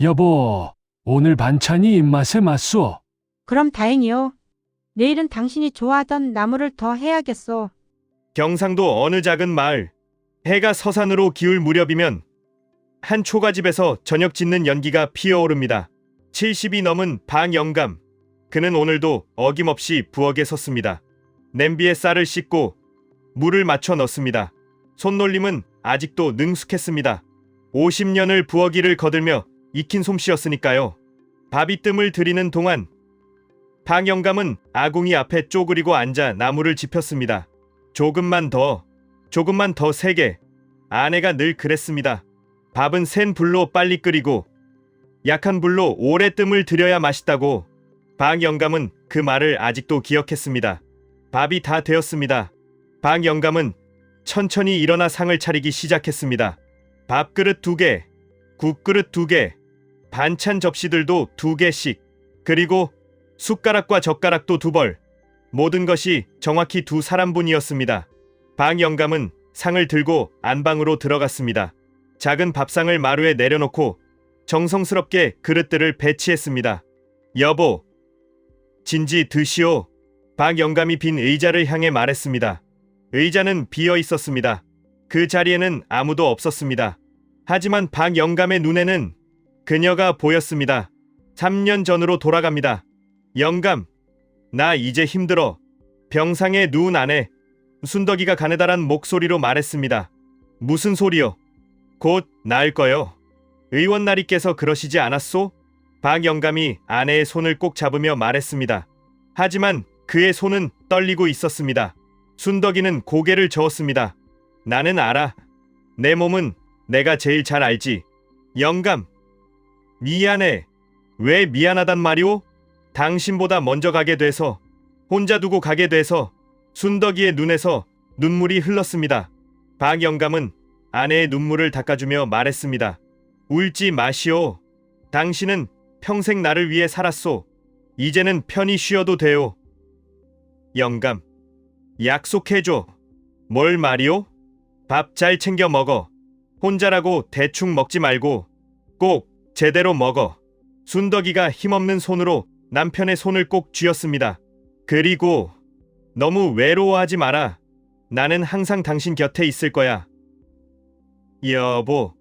여보, 오늘 반찬이 입맛에 맞소? 그럼 다행이요. 내일은 당신이 좋아하던 나물을 더 해야겠소. 경상도 어느 작은 마을. 해가 서산으로 기울 무렵이면 한 초가집에서 저녁 짓는 연기가 피어오릅니다. 70이 넘은 방영감. 그는 오늘도 어김없이 부엌에 섰습니다. 냄비에 쌀을 씻고 물을 맞춰 넣습니다. 손놀림은 아직도 능숙했습니다. 50년을 부엌 일을 거들며 익힌 솜씨였으니까요. 밥이 뜸을 들이는 동안 방영감은 아궁이 앞에 쪼그리고 앉아 나무를 지폈습니다. 조금만 더 세게. 아내가 늘 그랬습니다. 밥은 센 불로 빨리 끓이고 약한 불로 오래 뜸을 들여야 맛있다고. 방영감은 그 말을 아직도 기억했습니다. 밥이 다 되었습니다. 방영감은 천천히 일어나 상을 차리기 시작했습니다. 밥그릇 2개, 국그릇 2개, 반찬 접시들도 2개씩, 그리고 숟가락과 젓가락도 2벌. 모든 것이 정확히 2사람분이었습니다. 방영감은 상을 들고 안방으로 들어갔습니다. 작은 밥상을 마루에 내려놓고 정성스럽게 그릇들을 배치했습니다. 여보, 진지 드시오. 방영감이 빈 의자를 향해 말했습니다. 의자는 비어 있었습니다. 그 자리에는 아무도 없었습니다. 하지만 방영감의 눈에는 그녀가 보였습니다. 3년 전으로 돌아갑니다. 영감, 나 이제 힘들어. 병상에 누운 아내 순덕이가 가느다란 목소리로 말했습니다. 무슨 소리요? 곧 나을 거요. 의원나리께서 그러시지 않았소? 박영감이 아내의 손을 꼭 잡으며 말했습니다. 하지만 그의 손은 떨리고 있었습니다. 순덕이는 고개를 저었습니다. 나는 알아. 내 몸은 내가 제일 잘 알지. 영감, 미안해. 왜 미안하단 말이오? 당신보다 먼저 가게 돼서, 혼자 두고 가게 돼서. 순덕이의 눈에서 눈물이 흘렀습니다. 박영감은 아내의 눈물을 닦아주며 말했습니다. 울지 마시오. 당신은 평생 나를 위해 살았소. 이제는 편히 쉬어도 돼요. 영감, 약속해줘. 뭘 말이오? 밥 잘 챙겨 먹어. 혼자라고 대충 먹지 말고 꼭 제대로 먹어. 순덕이가 힘없는 손으로 남편의 손을 꼭 쥐었습니다. 그리고 너무 외로워하지 마라. 나는 항상 당신 곁에 있을 거야. 여보,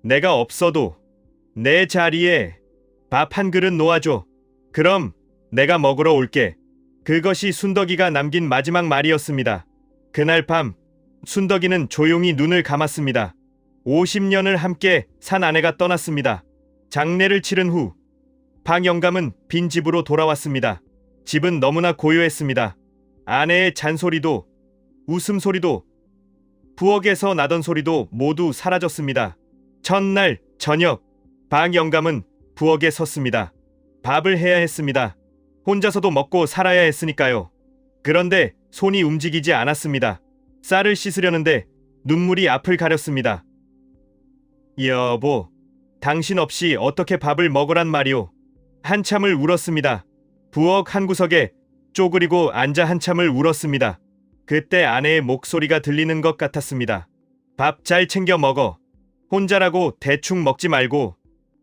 내가 없어도 내 자리에 밥 한 그릇 놓아줘. 그럼 내가 먹으러 올게. 그것이 순덕이가 남긴 마지막 말이었습니다. 그날 밤 순덕이는 조용히 눈을 감았습니다. 50년을 함께 산 아내가 떠났습니다. 장례를 치른 후 방영감은 빈 집으로 돌아왔습니다. 집은 너무나 고요했습니다. 아내의 잔소리도 웃음소리도 부엌에서 나던 소리도 모두 사라졌습니다. 첫날 저녁, 방영감은 부엌에 섰습니다. 밥을 해야 했습니다. 혼자서도 먹고 살아야 했으니까요. 그런데 손이 움직이지 않았습니다. 쌀을 씻으려는데 눈물이 앞을 가렸습니다. 여보, 당신 없이 어떻게 밥을 먹으란 말이오. 한참을 울었습니다. 부엌 한 구석에 쪼그리고 앉아 한참을 울었습니다. 그때 아내의 목소리가 들리는 것 같았습니다. 밥 잘 챙겨 먹어. 혼자라고 대충 먹지 말고.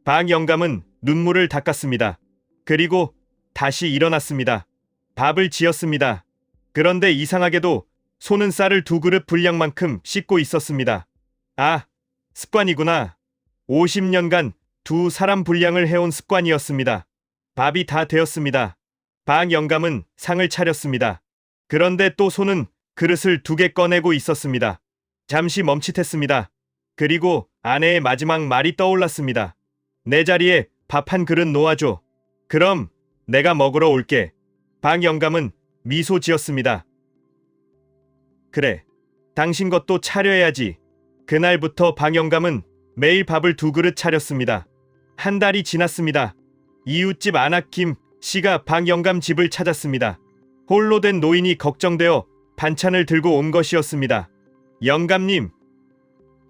방영감은 눈물을 닦았습니다. 그리고 다시 일어났습니다. 밥을 지었습니다. 그런데 이상하게도 손은 쌀을 2그릇 분량만큼 씻고 있었습니다. 아, 습관이구나. 50년간 2사람 분량을 해온 습관이었습니다. 밥이 다 되었습니다. 방영감은 상을 차렸습니다. 그런데 또 손은 그릇을 2개 꺼내고 있었습니다. 잠시 멈칫했습니다. 그리고 아내의 마지막 말이 떠올랐습니다. 내 자리에 밥 한 그릇 놓아줘. 그럼 내가 먹으러 올게. 방영감은 미소 지었습니다. 그래, 당신 것도 차려야지. 그날부터 방영감은 매일 밥을 2그릇 차렸습니다. 한 달이 지났습니다. 이웃집 안학김 씨가 방영감 집을 찾았습니다. 홀로 된 노인이 걱정되어 반찬을 들고 온 것이었습니다. 영감님,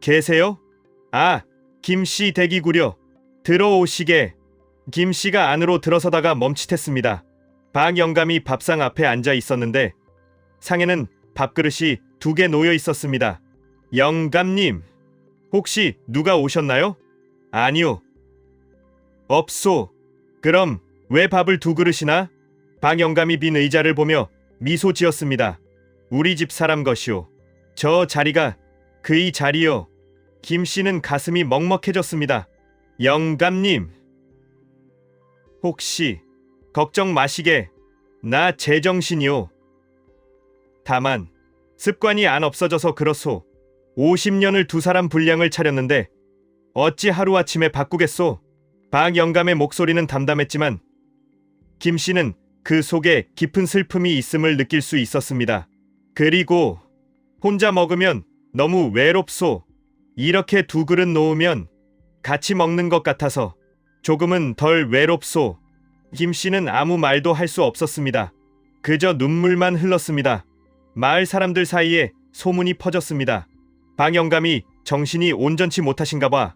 계세요? 아, 김씨 댁이구려. 들어오시게. 김씨가 안으로 들어서다가 멈칫했습니다. 방영감이 밥상 앞에 앉아 있었는데 상에는 밥그릇이 2개 놓여 있었습니다. 영감님, 혹시 누가 오셨나요? 아니요. 없소. 그럼 왜 밥을 두 그릇이나? 박영감이 빈 의자를 보며 미소 지었습니다. 우리 집 사람 것이오. 저 자리가 그이 자리요. 김씨는 가슴이 먹먹해졌습니다. 영감님, 혹시 걱정 마시게. 나 제정신이오. 다만 습관이 안 없어져서 그렇소. 50년을 두 사람 분량을 차렸는데 어찌 하루아침에 바꾸겠소? 박영감의 목소리는 담담했지만 김씨는 그 속에 깊은 슬픔이 있음을 느낄 수 있었습니다. 그리고 혼자 먹으면 너무 외롭소. 이렇게 두 그릇 놓으면 같이 먹는 것 같아서 조금은 덜 외롭소. 김씨는 아무 말도 할 수 없었습니다. 그저 눈물만 흘렀습니다. 마을 사람들 사이에 소문이 퍼졌습니다. 박영감이 정신이 온전치 못하신가 봐.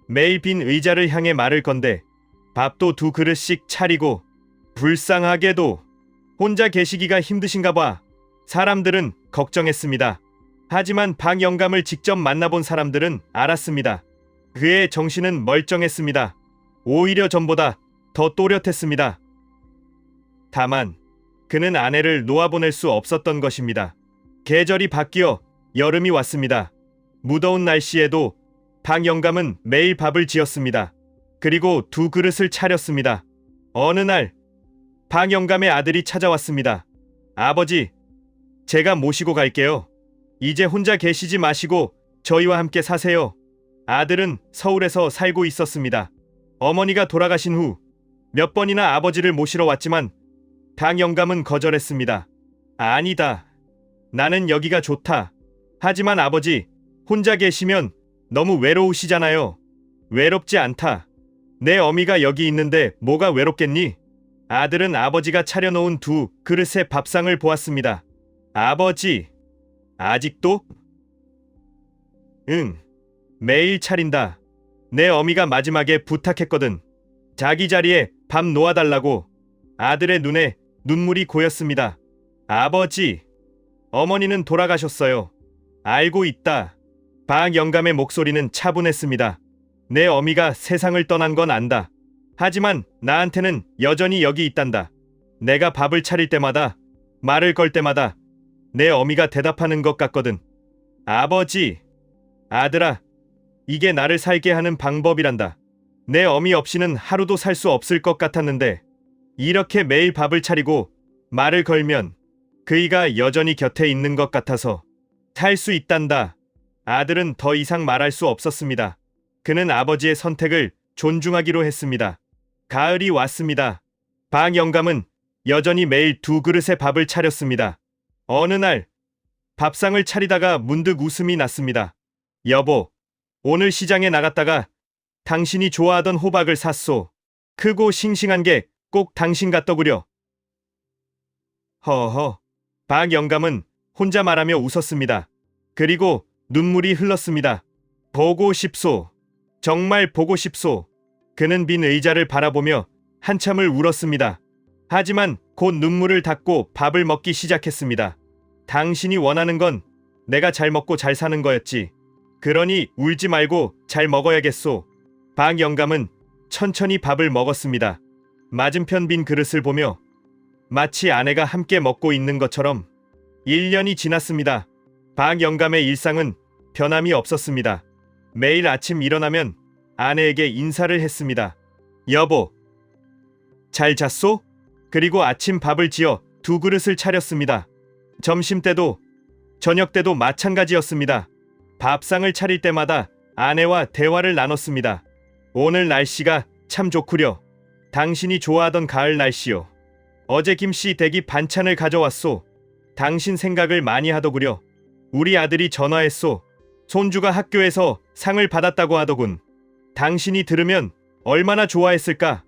매일 빈 의자를 향해 말을 건데 밥도 두 그릇씩 차리고 불쌍하게도 혼자 계시기가 힘드신가 봐. 사람들은 걱정했습니다. 하지만 박영감을 직접 만나본 사람들은 알았습니다. 그의 정신은 멀쩡했습니다. 오히려 전보다 더 또렷했습니다. 다만 그는 아내를 놓아보낼 수 없었던 것입니다. 계절이 바뀌어 여름이 왔습니다. 무더운 날씨에도 박영감은 매일 밥을 지었습니다. 그리고 두 그릇을 차렸습니다. 어느 날 박영감의 아들이 찾아왔습니다. 아버지, 제가 모시고 갈게요. 이제 혼자 계시지 마시고 저희와 함께 사세요. 아들은 서울에서 살고 있었습니다. 어머니가 돌아가신 후 몇 번이나 아버지를 모시러 왔지만 박영감은 거절했습니다. 아니다. 나는 여기가 좋다. 하지만 아버지, 혼자 계시면 너무 외로우시잖아요. 외롭지 않다. 내 어미가 여기 있는데 뭐가 외롭겠니? 아들은 아버지가 차려놓은 두 그릇의 밥상을 보았습니다. 아버지, 아직도? 응, 매일 차린다. 내 어미가 마지막에 부탁했거든. 자기 자리에 밥 놓아달라고. 아들의 눈에 눈물이 고였습니다. 아버지, 어머니는 돌아가셨어요. 알고 있다. 박영감의 목소리는 차분했습니다. 내 어미가 세상을 떠난 건 안다. 하지만 나한테는 여전히 여기 있단다. 내가 밥을 차릴 때마다, 말을 걸 때마다 내 어미가 대답하는 것 같거든. 아버지, 아들아, 이게 나를 살게 하는 방법이란다. 내 어미 없이는 하루도 살 수 없을 것 같았는데 이렇게 매일 밥을 차리고 말을 걸면 그이가 여전히 곁에 있는 것 같아서 살 수 있단다. 아들은 더 이상 말할 수 없었습니다. 그는 아버지의 선택을 존중하기로 했습니다. 가을이 왔습니다. 박영감은 여전히 매일 두 그릇의 밥을 차렸습니다. 어느 날 밥상을 차리다가 문득 웃음이 났습니다. 여보, 오늘 시장에 나갔다가 당신이 좋아하던 호박을 샀소. 크고 싱싱한 게 꼭 당신 같더구려. 허허. 박영감은 혼자 말하며 웃었습니다. 그리고 눈물이 흘렀습니다. 보고 싶소. 정말 보고 싶소. 그는 빈 의자를 바라보며 한참을 울었습니다. 하지만 곧 눈물을 닦고 밥을 먹기 시작했습니다. 당신이 원하는 건 내가 잘 먹고 잘 사는 거였지. 그러니 울지 말고 잘 먹어야겠소. 박영감은 천천히 밥을 먹었습니다. 맞은편 빈 그릇을 보며 마치 아내가 함께 먹고 있는 것처럼 1년이 지났습니다. 박영감의 일상은 변함이 없었습니다. 매일 아침 일어나면 아내에게 인사를 했습니다. 여보, 잘 잤소? 그리고 아침 밥을 지어 두 그릇을 차렸습니다. 점심 때도 저녁 때도 마찬가지였습니다. 밥상을 차릴 때마다 아내와 대화를 나눴습니다. 오늘 날씨가 참 좋구려. 당신이 좋아하던 가을 날씨요. 어제 김씨 댁이 반찬을 가져왔소. 당신 생각을 많이 하더구려. 우리 아들이 전화했소. 손주가 학교에서 상을 받았다고 하더군. 당신이 들으면 얼마나 좋아했을까?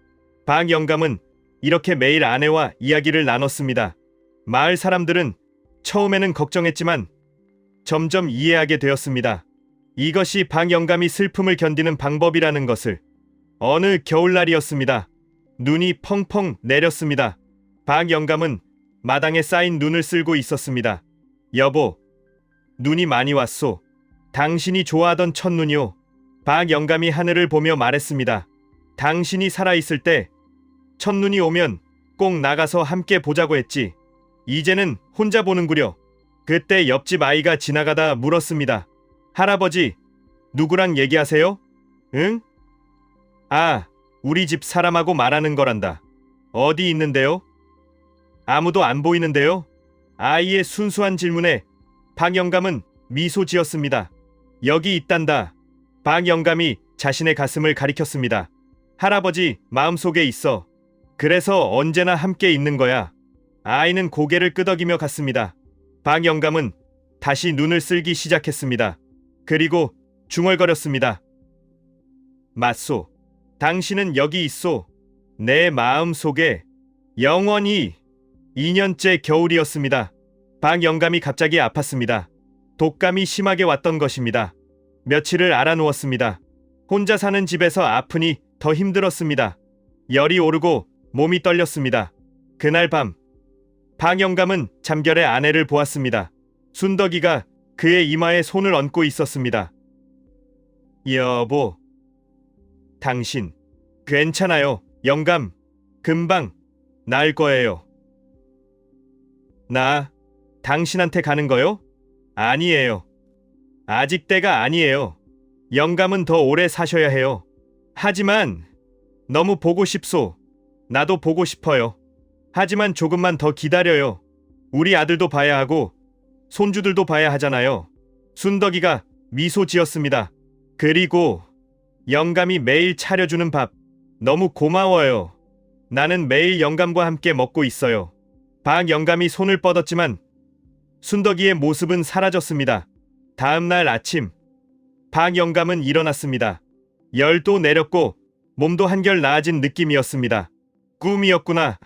박영감은 이렇게 매일 아내와 이야기를 나눴습니다. 마을 사람들은 처음에는 걱정했지만 점점 이해하게 되었습니다. 이것이 박영감이 슬픔을 견디는 방법이라는 것을. 어느 겨울날이었습니다. 눈이 펑펑 내렸습니다. 박영감은 마당에 쌓인 눈을 쓸고 있었습니다. 여보, 눈이 많이 왔소. 당신이 좋아하던 첫눈이요. 박영감이 하늘을 보며 말했습니다. 당신이 살아있을 때 첫눈이 오면 꼭 나가서 함께 보자고 했지. 이제는 혼자 보는구려. 그때 옆집 아이가 지나가다 물었습니다. 할아버지, 누구랑 얘기하세요? 응? 아, 우리 집 사람하고 말하는 거란다. 어디 있는데요? 아무도 안 보이는데요? 아이의 순수한 질문에 박영감은 미소 지었습니다. 여기 있단다. 박영감이 자신의 가슴을 가리켰습니다. 할아버지 마음속에 있어. 그래서 언제나 함께 있는 거야. 아이는 고개를 끄덕이며 갔습니다. 박영감은 다시 눈을 쓸기 시작했습니다. 그리고 중얼거렸습니다. 맞소. 당신은 여기 있소. 내 마음 속에 영원히. 2년째 겨울이었습니다. 박영감이 갑자기 아팠습니다. 독감이 심하게 왔던 것입니다. 며칠을 알아누웠습니다. 혼자 사는 집에서 아프니 더 힘들었습니다. 열이 오르고 몸이 떨렸습니다. 그날 밤 박영감은 잠결에 아내를 보았습니다. 순덕이가 그의 이마에 손을 얹고 있었습니다. 여보, 당신 괜찮아요. 영감, 금방 나을 거예요. 나 당신한테 가는 거요? 아니에요. 아직 때가 아니에요. 영감은 더 오래 사셔야 해요. 하지만 너무 보고 싶소. 나도 보고 싶어요. 하지만 조금만 더 기다려요. 우리 아들도 봐야 하고 손주들도 봐야 하잖아요. 순덕이가 미소 지었습니다. 그리고 영감이 매일 차려주는 밥 너무 고마워요. 나는 매일 영감과 함께 먹고 있어요. 박영감이 손을 뻗었지만 순덕이의 모습은 사라졌습니다. 다음 날 아침 박영감은 일어났습니다. 열도 내렸고 몸도 한결 나아진 느낌이었습니다. 꿈이었구나.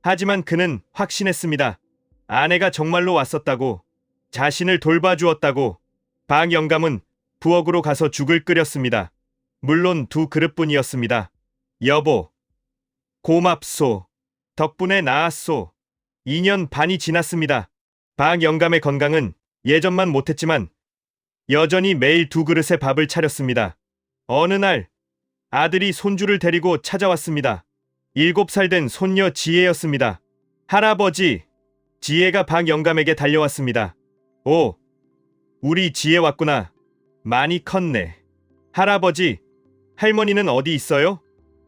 하지만 그는 확신했습니다. 아내가 정말로 왔었다고, 자신을 돌봐주었다고. 박영감은 부엌으로 가서 죽을 끓였습니다. 물론 2그릇뿐이었습니다. 여보, 고맙소. 덕분에 나았소. 2년 반이 지났습니다. 박영감의 건강은 예전만 못했지만 여전히 매일 2그릇의 밥을 차렸습니다. 어느 날 아들이 손주를 데리고 찾아왔습니다. 7살 된 손녀 지혜였습니다. 할아버지, 지혜가 박영감에게 달려왔습니다. 오, 우리 지혜 왔구나. 많이 컸네. 할아버지, 할머니는 어디 있어요?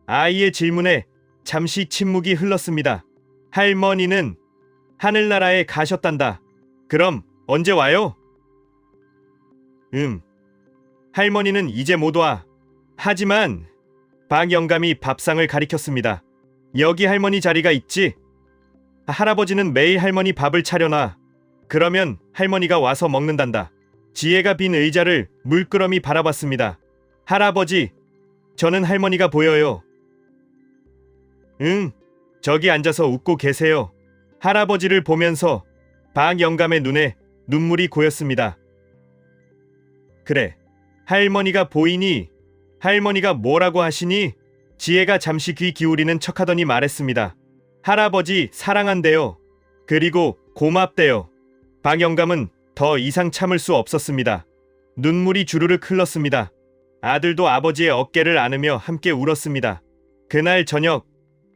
아이의 질문에 잠시 침묵이 흘렀습니다. 할머니는 하늘나라에 가셨단다. 그럼 언제 와요? 할머니는 이제 못 와. 하지만 박영감이 밥상을 가리켰습니다. 여기 할머니 자리가 있지? 할아버지는 매일 할머니 밥을 차려놔. 그러면 할머니가 와서 먹는단다. 지혜가 빈 의자를 물끄러미 바라봤습니다. 할아버지, 저는 할머니가 보여요. 응, 저기 앉아서 웃고 계세요. 할아버지를 보면서 박영감의 눈에 눈물이 고였습니다. 그래, 할머니가 보이니? 할머니가 뭐라고 하시니? 지혜가 잠시 귀 기울이는 척하더니 말했습니다. 할아버지 사랑한대요. 그리고 고맙대요. 박영감은 더 이상 참을 수 없었습니다. 눈물이 주르륵 흘렀습니다. 아들도 아버지의 어깨를 안으며 함께 울었습니다. 그날 저녁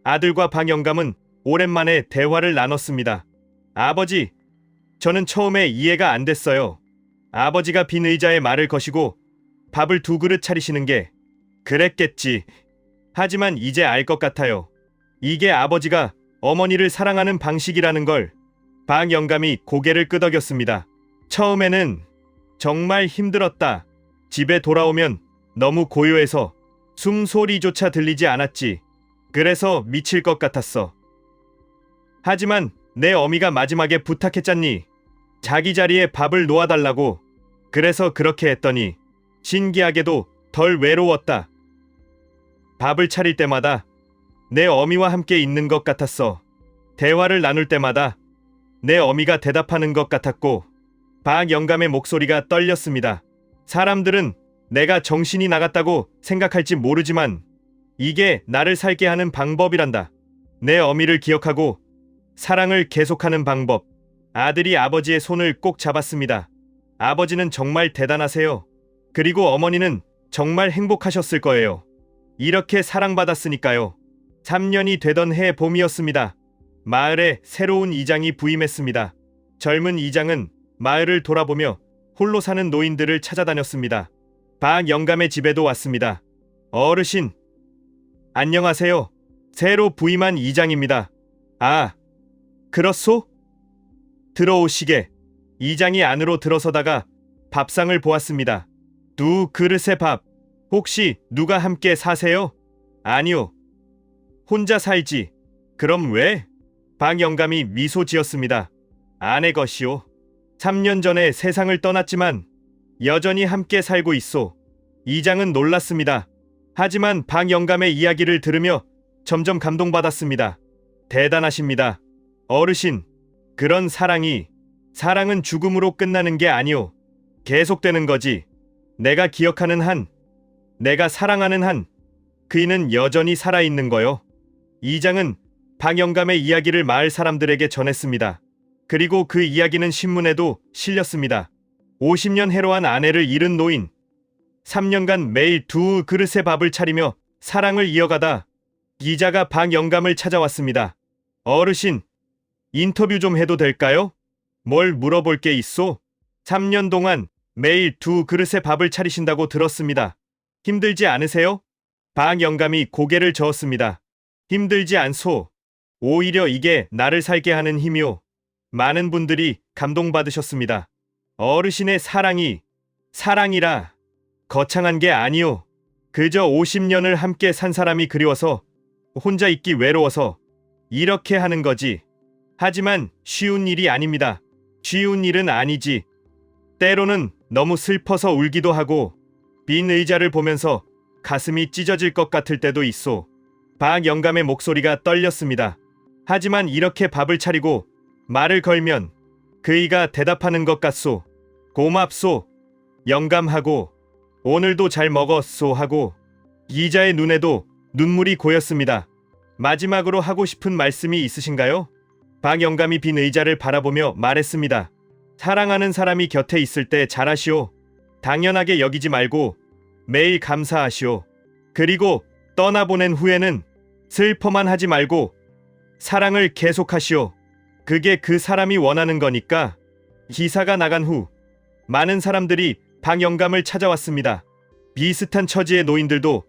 아들과 박영감은 오랜만에 대화를 나눴습니다. 아버지, 저는 처음에 이해가 안 됐어요. 아버지가 빈 의자에 말을 거시고 밥을 2그릇 차리시는 게 그랬겠지. 하지만 이제 알 것 같아요. 이게 아버지가 어머니를 사랑하는 방식이라는 걸. 박영감이 고개를 끄덕였습니다. 처음에는 정말 힘들었다. 집에 돌아오면 너무 고요해서 숨소리조차 들리지 않았지. 그래서 미칠 것 같았어. 하지만 내 어미가 마지막에 부탁했잖니. 자기 자리에 밥을 놓아달라고. 그래서 그렇게 했더니 신기하게도 덜 외로웠다. 밥을 차릴 때마다 내 어미와 함께 있는 것 같았어. 대화를 나눌 때마다 내 어미가 대답하는 것 같았고. 박영감의 목소리가 떨렸습니다. 사람들은 내가 정신이 나갔다고 생각할지 모르지만 이게 나를 살게 하는 방법이란다. 내 어미를 기억하고 사랑을 계속하는 방법. 아들이 아버지의 손을 꼭 잡았습니다. 아버지는 정말 대단하세요. 그리고 어머니는 정말 행복하셨을 거예요. 이렇게 사랑받았으니까요. 3년이 되던 해 봄이었습니다. 마을에 새로운 이장이 부임했습니다. 젊은 이장은 마을을 돌아보며 홀로 사는 노인들을 찾아다녔습니다. 박 영감의 집에도 왔습니다. 어르신, 안녕하세요. 새로 부임한 이장입니다. 아, 그렇소? 들어오시게. 이장이 안으로 들어서다가 밥상을 보았습니다. 두 그릇의 밥. 혹시 누가 함께 사세요? 아니요. 혼자 살지. 그럼 왜? 박 영감이 미소 지었습니다. 아내 것이요. 3년 전에 세상을 떠났지만 여전히 함께 살고 있소. 이장은 놀랐습니다. 하지만 박 영감의 이야기를 들으며 점점 감동받았습니다. 대단하십니다. 어르신, 그런 사랑은 죽음으로 끝나는 게 아니오. 계속되는 거지. 내가 기억하는 한, 내가 사랑하는 한, 그이는 여전히 살아있는 거요. 이장은 박 영감의 이야기를 마을 사람들에게 전했습니다. 그리고 그 이야기는 신문에도 실렸습니다. 50년 해로한 아내를 잃은 노인. 3년간 매일 두 그릇의 밥을 차리며 사랑을 이어가다 기자가 박 영감을 찾아왔습니다. 어르신, 인터뷰 좀 해도 될까요? 뭘 물어볼 게 있소? 3년 동안 매일 두 그릇의 밥을 차리신다고 들었습니다. 힘들지 않으세요? 박 영감이 고개를 저었습니다. 힘들지 않소. 오히려 이게 나를 살게 하는 힘이오. 많은 분들이 감동받으셨습니다. 어르신의 사랑이라 거창한 게 아니오. 그저 50년을 함께 산 사람이 그리워서, 혼자 있기 외로워서 이렇게 하는 거지. 하지만 쉬운 일이 아닙니다. 쉬운 일은 아니지. 때로는 너무 슬퍼서 울기도 하고 빈 의자를 보면서 가슴이 찢어질 것 같을 때도 있소. 박 영감의 목소리가 떨렸습니다. 하지만 이렇게 밥을 차리고 말을 걸면 그이가 대답하는 것 같소. 고맙소. 영감하고 오늘도 잘 먹었소 하고 기자의 눈에도 눈물이 고였습니다. 마지막으로 하고 싶은 말씀이 있으신가요? 박 영감이 빈 의자를 바라보며 말했습니다. 사랑하는 사람이 곁에 있을 때 잘하시오. 당연하게 여기지 말고 매일 감사하시오. 그리고 떠나보낸 후에는 슬퍼만 하지 말고 사랑을 계속하시오. 그게 그 사람이 원하는 거니까. 기사가 나간 후 많은 사람들이 박 영감을 찾아왔습니다. 비슷한 처지의 노인들도,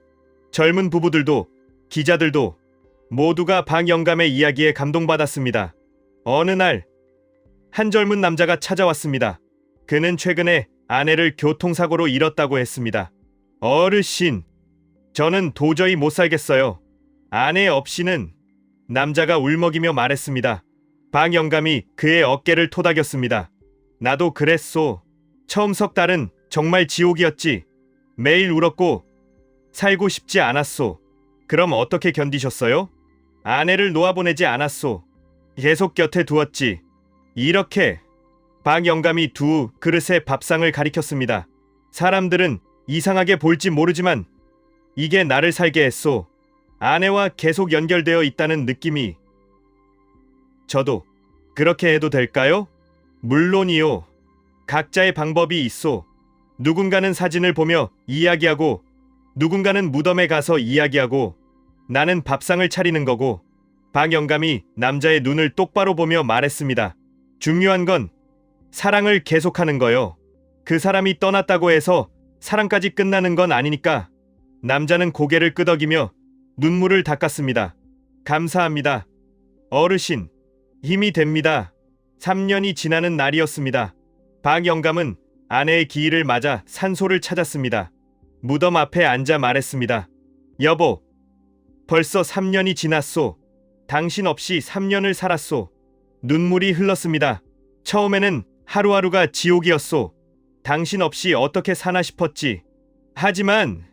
젊은 부부들도, 기자들도 모두가 박 영감의 이야기에 감동받았습니다. 어느 날 한 젊은 남자가 찾아왔습니다. 그는 최근에 아내를 교통사고로 잃었다고 했습니다. 어르신, 저는 도저히 못 살겠어요. 아내 없이는. 남자가 울먹이며 말했습니다. 박 영감이 그의 어깨를 토닥였습니다. 나도 그랬소. 처음 석 달은 정말 지옥이었지. 매일 울었고 살고 싶지 않았소. 그럼 어떻게 견디셨어요? 아내를 놓아보내지 않았소. 계속 곁에 두었지. 이렇게 박 영감이 두 그릇의 밥상을 가리켰습니다. 사람들은 이상하게 볼지 모르지만 이게 나를 살게 했소. 아내와 계속 연결되어 있다는 느낌이. 저도 그렇게 해도 될까요? 물론이요. 각자의 방법이 있소. 누군가는 사진을 보며 이야기하고, 누군가는 무덤에 가서 이야기하고, 나는 밥상을 차리는 거고. 박 영감이 남자의 눈을 똑바로 보며 말했습니다. 중요한 건 사랑을 계속하는 거요. 그 사람이 떠났다고 해서 사랑까지 끝나는 건 아니니까. 남자는 고개를 끄덕이며 눈물을 닦았습니다. 감사합니다. 어르신, 힘이 됩니다. 3년이 지나는 날이었습니다. 박 영감은 아내의 기일을 맞아 산소를 찾았습니다. 무덤 앞에 앉아 말했습니다. 여보, 벌써 3년이 지났소. 당신 없이 3년을 살았소. 눈물이 흘렀습니다. 처음에는 하루하루가 지옥이었소. 당신 없이 어떻게 사나 싶었지. 하지만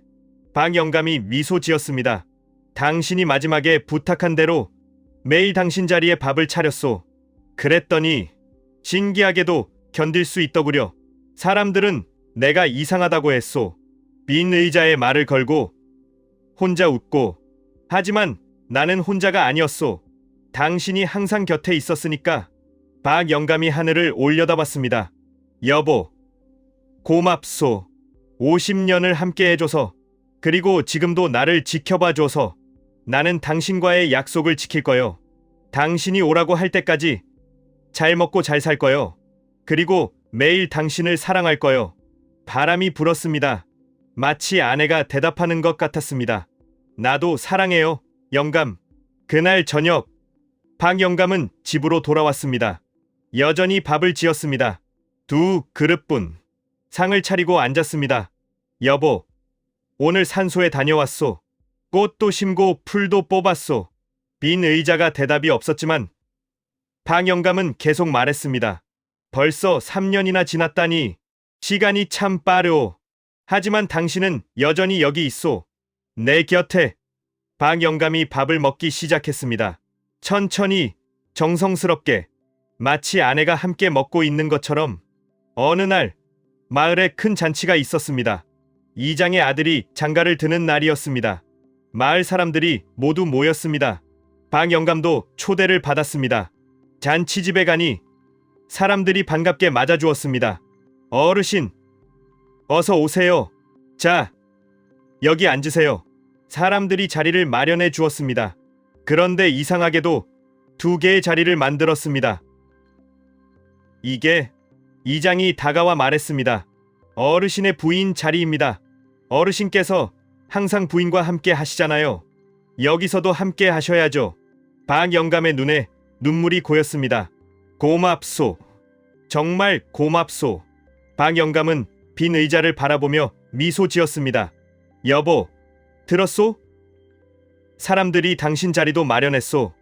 박 영감이 미소 지었습니다. 당신이 마지막에 부탁한 대로 매일 당신 자리에 밥을 차렸소. 그랬더니 신기하게도 견딜 수 있더구려. 사람들은 내가 이상하다고 했소. 빈 의자에 말을 걸고 혼자 웃고. 하지만 나는 혼자가 아니었소. 당신이 항상 곁에 있었으니까. 박 영감이 하늘을 올려다봤습니다. 여보, 고맙소. 50년을 함께 해줘서. 그리고 지금도 나를 지켜봐줘서 나는 당신과의 약속을 지킬 거요. 당신이 오라고 할 때까지 잘 먹고 잘 살 거요. 그리고 매일 당신을 사랑할 거요. 바람이 불었습니다. 마치 아내가 대답하는 것 같았습니다. 나도 사랑해요, 영감. 그날 저녁, 박 영감은 집으로 돌아왔습니다. 여전히 밥을 지었습니다. 2그릇뿐. 상을 차리고 앉았습니다. 여보, 오늘 산소에 다녀왔소. 꽃도 심고 풀도 뽑았소. 빈 의자가 대답이 없었지만 박 영감은 계속 말했습니다. 벌써 3년이나 지났다니 시간이 참 빠르오. 하지만 당신은 여전히 여기 있소. 내 곁에. 박 영감이 밥을 먹기 시작했습니다. 천천히, 정성스럽게, 마치 아내가 함께 먹고 있는 것처럼. 어느 날 마을에 큰 잔치가 있었습니다. 이장의 아들이 장가를 드는 날이었습니다. 마을 사람들이 모두 모였습니다. 박 영감도 초대를 받았습니다. 잔치집에 가니 사람들이 반갑게 맞아주었습니다. 어르신, 어서 오세요. 자, 여기 앉으세요. 사람들이 자리를 마련해 주었습니다. 그런데 이상하게도 2개의 자리를 만들었습니다. 이게 이장이 다가와 말했습니다. 어르신의 부인 자리입니다. 어르신께서 항상 부인과 함께 하시잖아요. 여기서도 함께 하셔야죠. 박 영감의 눈에 눈물이 고였습니다. 고맙소. 정말 고맙소. 박 영감은 빈 의자를 바라보며 미소 지었습니다. 여보, 들었소? 사람들이 당신 자리도 마련했소.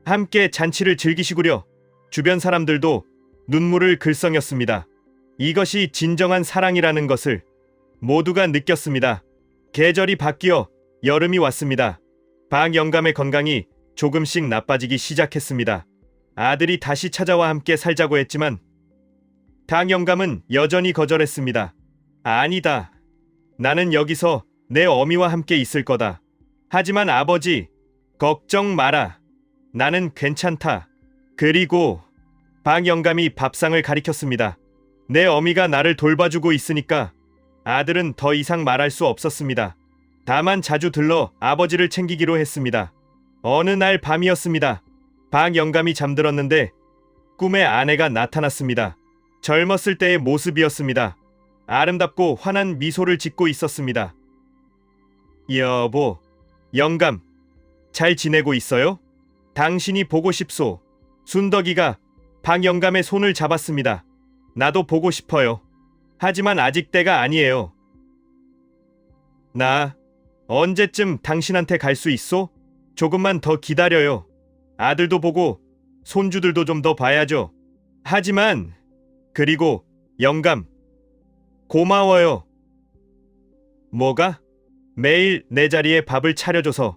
함께 잔치를 즐기시구려. 주변 사람들도 눈물을 글썽였습니다. 이것이 진정한 사랑이라는 것을 모두가 느꼈습니다. 계절이 바뀌어 여름이 왔습니다. 박 영감의 건강이 조금씩 나빠지기 시작했습니다. 아들이 다시 찾아와 함께 살자고 했지만 박 영감은 여전히 거절했습니다. 아니다. 나는 여기서 내 어미와 함께 있을 거다. 하지만 아버지, 걱정 마라. 나는 괜찮다. 그리고 박 영감이 밥상을 가리켰습니다. 내 어미가 나를 돌봐주고 있으니까 아들은 더 이상 말할 수 없었습니다. 다만 자주 들러 아버지를 챙기기로 했습니다. 어느 날 밤이었습니다. 박 영감이 잠들었는데 꿈에 아내가 나타났습니다. 젊었을 때의 모습이었습니다. 아름답고 환한 미소를 짓고 있었습니다. 여보, 영감, 잘 지내고 있어요? 당신이 보고 싶소. 순덕이가 박 영감의 손을 잡았습니다. 나도 보고 싶어요. 하지만 아직 때가 아니에요. 나 언제쯤 당신한테 갈 수 있소? 조금만 더 기다려요. 아들도 보고 손주들도 좀 더 봐야죠. 하지만 그리고 영감, 고마워요. 뭐가? 매일 내 자리에 밥을 차려줘서,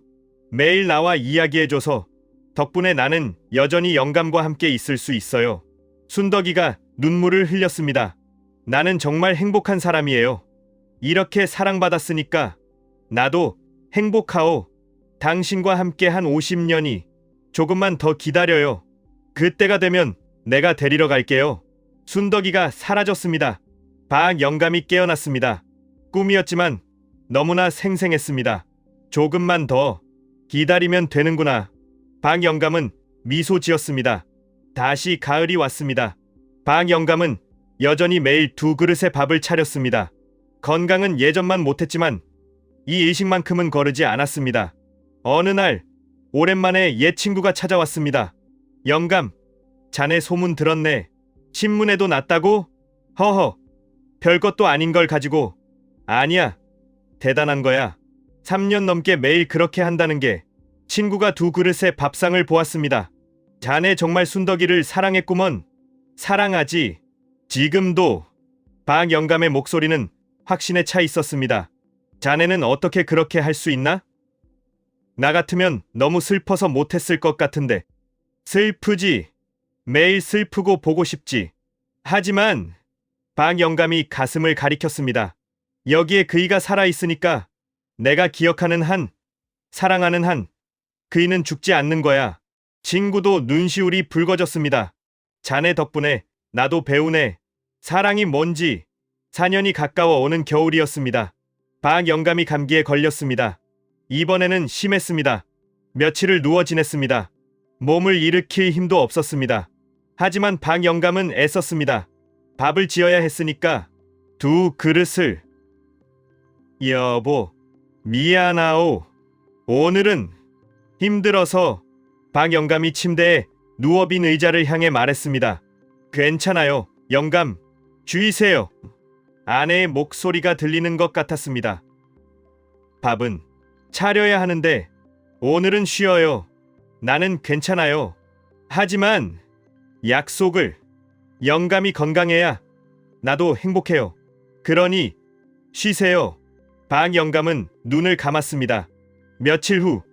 매일 나와 이야기해줘서 덕분에 나는 여전히 영감과 함께 있을 수 있어요. 순덕이가 눈물을 흘렸습니다. 나는 정말 행복한 사람이에요. 이렇게 사랑받았으니까 나도 행복하오. 당신과 함께 한 50년이 조금만 더 기다려요. 그때가 되면 내가 데리러 갈게요. 순덕이가 사라졌습니다. 박 영감이 깨어났습니다. 꿈이었지만 너무나 생생했습니다. 조금만 더 기다리면 되는구나. 박 영감은 미소 지었습니다. 다시 가을이 왔습니다. 박 영감은 여전히 매일 2그릇의 밥을 차렸습니다. 건강은 예전만 못했지만 이 의식만큼은 거르지 않았습니다. 어느 날 오랜만에 옛 친구가 찾아왔습니다. 영감, 자네 소문 들었네. 신문에도 났다고? 허허, 별것도 아닌 걸 가지고. 아니야, 대단한 거야. 3년 넘게 매일 그렇게 한다는 게. 친구가 2그릇의 밥상을 보았습니다. 자네 정말 순덕이를 사랑했구먼. 사랑하지. 지금도. 박 영감의 목소리는 확신에 차 있었습니다. 자네는 어떻게 그렇게 할 수 있나? 나 같으면 너무 슬퍼서 못했을 것 같은데. 슬프지. 매일 슬프고 보고 싶지. 하지만 박 영감이 가슴을 가리켰습니다. 여기에 그이가 살아있으니까 내가 기억하는 한, 사랑하는 한, 그이는 죽지 않는 거야. 친구도 눈시울이 붉어졌습니다. 자네 덕분에 나도 배우네. 사랑이 뭔지. 4년이 가까워 오는 겨울이었습니다. 박 영감이 감기에 걸렸습니다. 이번에는 심했습니다. 며칠을 누워 지냈습니다. 몸을 일으킬 힘도 없었습니다. 하지만 박 영감은 애썼습니다. 밥을 지어야 했으니까 두 그릇을. 여보, 미안하오. 오늘은 힘들어서. 박 영감이 침대에 누워 빈 의자를 향해 말했습니다. 괜찮아요, 영감. 쉬세요. 아내의 목소리가 들리는 것 같았습니다. 밥은 차려야 하는데 오늘은 쉬어요. 나는 괜찮아요. 하지만 약속을. 영감이 건강해야 나도 행복해요. 그러니 쉬세요. 박 영감은 눈을 감았습니다. 며칠 후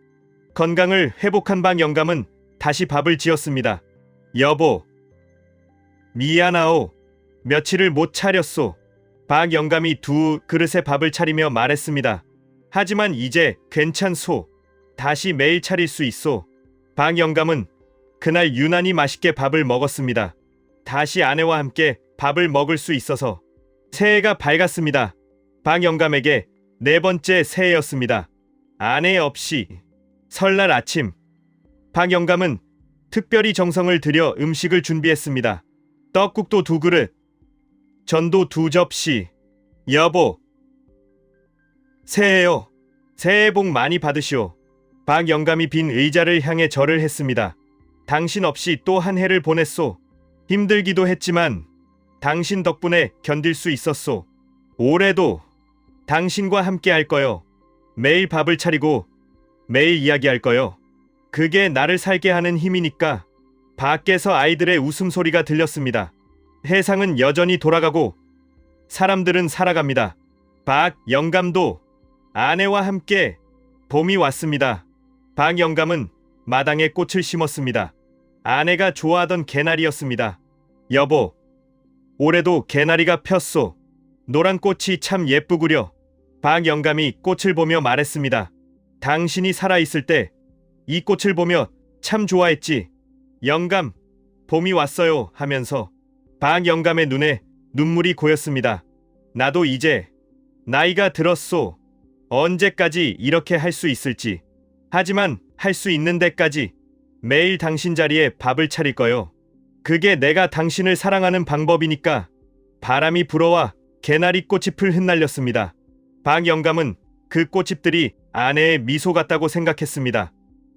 건강을 회복한 박 영감은 다시 밥을 지었습니다. 여보, 미안하오. 며칠을 못 차렸소. 박 영감이 두 그릇의 밥을 차리며 말했습니다. 하지만 이제 괜찮소. 다시 매일 차릴 수 있소. 박 영감은 그날 유난히 맛있게 밥을 먹었습니다. 다시 아내와 함께 밥을 먹을 수 있어서 새해가 밝았습니다. 박 영감에게 네 번째 새해였습니다. 아내 없이. 설날 아침, 박 영감은 특별히 정성을 들여 음식을 준비했습니다. 떡국도 두 그릇, 전도 두 접시. 여보, 새해요. 새해 복 많이 받으시오. 박 영감이 빈 의자를 향해 절을 했습니다. 당신 없이 또 한 해를 보냈소. 힘들기도 했지만 당신 덕분에 견딜 수 있었소. 올해도 당신과 함께 할 거요. 매일 밥을 차리고 매일 이야기할 거요. 그게 나를 살게 하는 힘이니까. 밖에서 아이들의 웃음소리가 들렸습니다. 세상은 여전히 돌아가고 사람들은 살아갑니다. 박 영감도 아내와 함께 봄이 왔습니다. 박 영감은 마당에 꽃을 심었습니다. 아내가 좋아하던 개나리였습니다. 여보, 올해도 개나리가 폈소. 노란 꽃이 참 예쁘구려. 박 영감이 꽃을 보며 말했습니다. 당신이 살아있을 때 이 꽃을 보며 참 좋아했지. 영감, 봄이 왔어요 하면서 박 영감의 눈에 눈물이 고였습니다. 나도 이제 나이가 들었소. 언제까지 이렇게 할 수 있을지. 하지만 할 수 있는 데까지 매일 당신 자리에 밥을 차릴 거요. 그게 내가 당신을 사랑하는 방법이니까. 바람이 불어와 개나리 꽃잎을 흩날렸습니다. 박 영감은 그 꽃잎들이 아내의 미소 같다고 생각했습니다.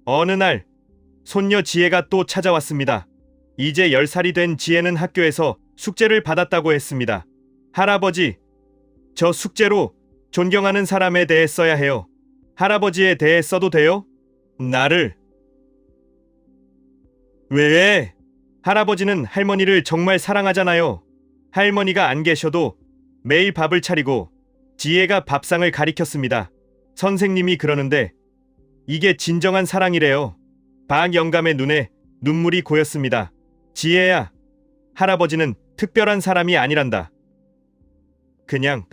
어느 날 손녀 지혜가 또 찾아왔습니다. 이제 10살이 된 지혜는 학교에서 숙제를 받았다고 했습니다. 할아버지, 저 숙제로 존경하는 사람에 대해 써야 해요. 할아버지에 대해 써도 돼요? 나를. 왜? 할아버지는 할머니를 정말 사랑하잖아요. 할머니가 안 계셔도 매일 밥을 차리고 지혜가 밥상을 가리켰습니다. 선생님이 그러는데 이게 진정한 사랑이래요. 박 영감의 눈에 눈물이 고였습니다. 지혜야, 할아버지는 특별한 사람이 아니란다. 그냥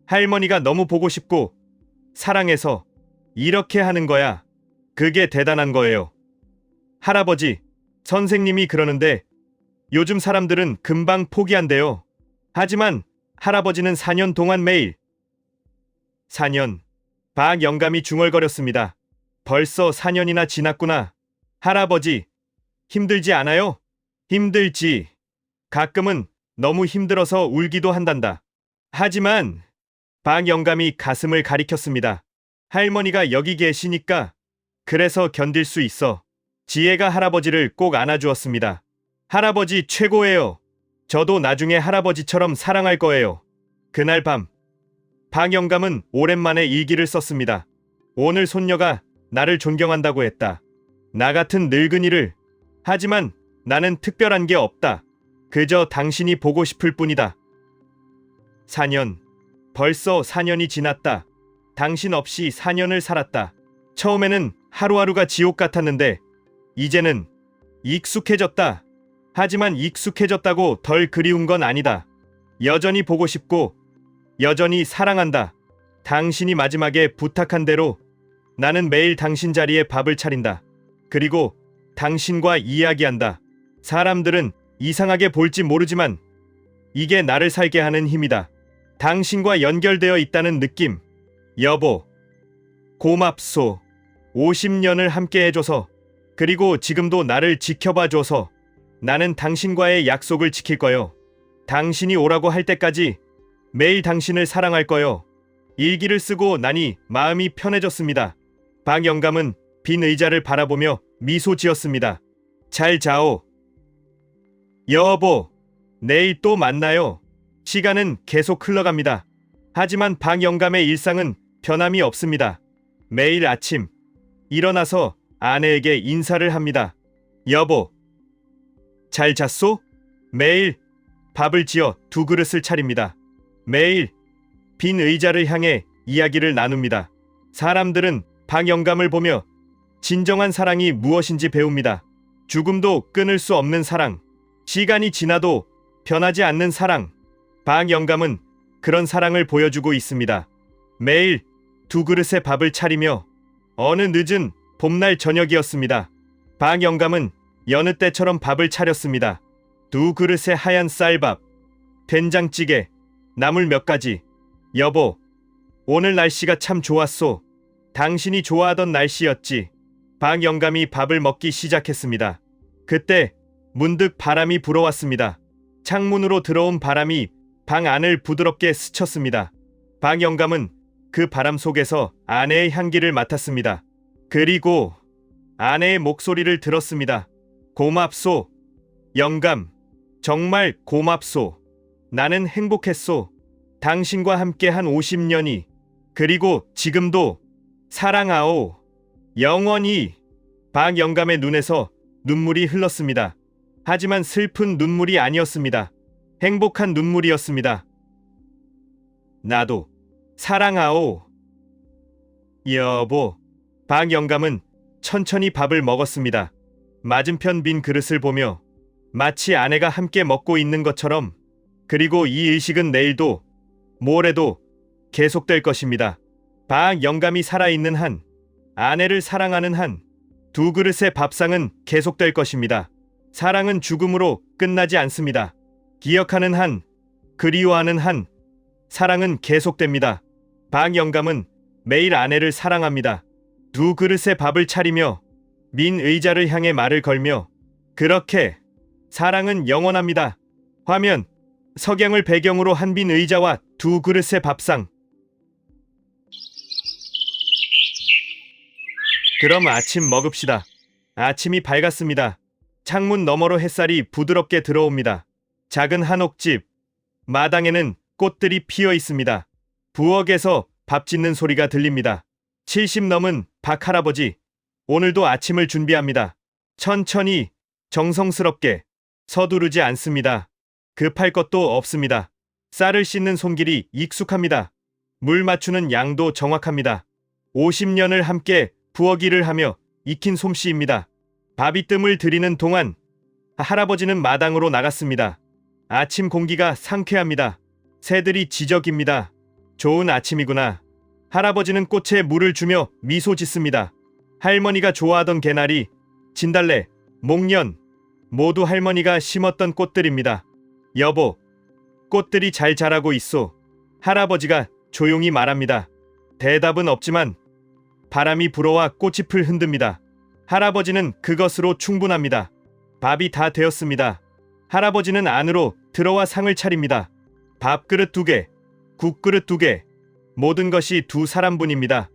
할머니가 너무 보고 싶고 사랑해서 이렇게 하는 거야. 그게 대단한 거예요. 할아버지, 선생님이 그러는데 요즘 사람들은 금방 포기한대요. 하지만 할아버지는 4년 동안 매일. 4년. 박 영감이 중얼거렸습니다. 벌써 4년이나 지났구나. 할아버지, 힘들지 않아요? 힘들지. 가끔은 너무 힘들어서 울기도 한단다. 하지만 박 영감이 가슴을 가리켰습니다. 할머니가 여기 계시니까 그래서 견딜 수 있어. 지혜가 할아버지를 꼭 안아주었습니다. 할아버지 최고예요. 저도 나중에 할아버지처럼 사랑할 거예요. 그날 밤, 박 영감은 오랜만에 일기를 썼습니다. 오늘 손녀가 나를 존경한다고 했다. 나 같은 늙은이를. 하지만 나는 특별한 게 없다. 그저 당신이 보고 싶을 뿐이다. 4년. 벌써 4년이 지났다. 당신 없이 4년을 살았다. 처음에는 하루하루가 지옥 같았는데 이제는 익숙해졌다. 하지만 익숙해졌다고 덜 그리운 건 아니다. 여전히 보고 싶고 여전히 사랑한다. 당신이 마지막에 부탁한 대로 나는 매일 당신 자리에 밥을 차린다. 그리고 당신과 이야기한다. 사람들은 이상하게 볼지 모르지만 이게 나를 살게 하는 힘이다. 당신과 연결되어 있다는 느낌. 여보, 고맙소. 50년을 함께 해줘서, 그리고 지금도 나를 지켜봐줘서 나는 당신과의 약속을 지킬 거요. 당신이 오라고 할 때까지 매일 당신을 사랑할 거요. 일기를 쓰고 나니 마음이 편해졌습니다. 박 영감은 빈 의자를 바라보며 미소 지었습니다. 잘 자오. 여보, 내일 또 만나요. 시간은 계속 흘러갑니다. 하지만 박 영감의 일상은 변함이 없습니다. 매일 아침 일어나서 아내에게 인사를 합니다. 여보, 잘 잤소? 매일 밥을 지어 2그릇을 차립니다. 매일 빈 의자를 향해 이야기를 나눕니다. 사람들은 박 영감을 보며 진정한 사랑이 무엇인지 배웁니다. 죽음도 끊을 수 없는 사랑, 시간이 지나도 변하지 않는 사랑. 박 영감은 그런 사랑을 보여주고 있습니다. 매일 2그릇의 밥을 차리며 어느 늦은 봄날 저녁이었습니다. 박 영감은 여느 때처럼 밥을 차렸습니다. 2그릇의 하얀 쌀밥, 된장찌개, 나물 몇 가지. 여보, 오늘 날씨가 참 좋았소. 당신이 좋아하던 날씨였지. 박 영감이 밥을 먹기 시작했습니다. 그때 문득 바람이 불어왔습니다. 창문으로 들어온 바람이 방 안을 부드럽게 스쳤습니다. 박 영감은 그 바람 속에서 아내의 향기를 맡았습니다. 그리고 아내의 목소리를 들었습니다. 고맙소. 영감, 정말 고맙소. 나는 행복했소. 당신과 함께한 50년이, 그리고 지금도 사랑하오. 영원히. 박 영감의 눈에서 눈물이 흘렀습니다. 하지만 슬픈 눈물이 아니었습니다. 행복한 눈물이었습니다. 나도 사랑하오. 여보. 박 영감은 천천히 밥을 먹었습니다. 맞은편 빈 그릇을 보며 마치 아내가 함께 먹고 있는 것처럼. 그리고 이 의식은 내일도 모레도 계속될 것입니다. 박 영감이 살아있는 한, 아내를 사랑하는 한, 2그릇의 밥상은 계속될 것입니다. 사랑은 죽음으로 끝나지 않습니다. 기억하는 한, 그리워하는 한, 사랑은 계속됩니다. 박 영감은 매일 아내를 사랑합니다. 2그릇의 밥을 차리며 민 의자를 향해 말을 걸며, 그렇게 사랑은 영원합니다. 화면, 석양을 배경으로 한 빈 의자와 2그릇의 밥상. 그럼 아침 먹읍시다. 아침이 밝았습니다. 창문 너머로 햇살이 부드럽게 들어옵니다. 작은 한옥집, 마당에는 꽃들이 피어 있습니다. 부엌에서 밥 짓는 소리가 들립니다. 70 넘은 박 할아버지, 오늘도 아침을 준비합니다. 천천히, 정성스럽게, 서두르지 않습니다. 급할 것도 없습니다. 쌀을 씻는 손길이 익숙합니다. 물 맞추는 양도 정확합니다. 50년을 함께 부엌 일을 하며 익힌 솜씨입니다. 밥이 뜸을 들이는 동안 할아버지는 마당으로 나갔습니다. 아침 공기가 상쾌합니다. 새들이 지저깁니다. 좋은 아침이구나. 할아버지는 꽃에 물을 주며 미소 짓습니다. 할머니가 좋아하던 개나리, 진달래, 목련, 모두 할머니가 심었던 꽃들입니다. 여보, 꽃들이 잘 자라고 있소. 할아버지가 조용히 말합니다. 대답은 없지만 바람이 불어와 꽃잎을 흔듭니다. 할아버지는 그것으로 충분합니다. 밥이 다 되었습니다. 할아버지는 안으로 들어와 상을 차립니다. 밥그릇 2개, 국그릇 2개, 모든 것이 2사람분입니다.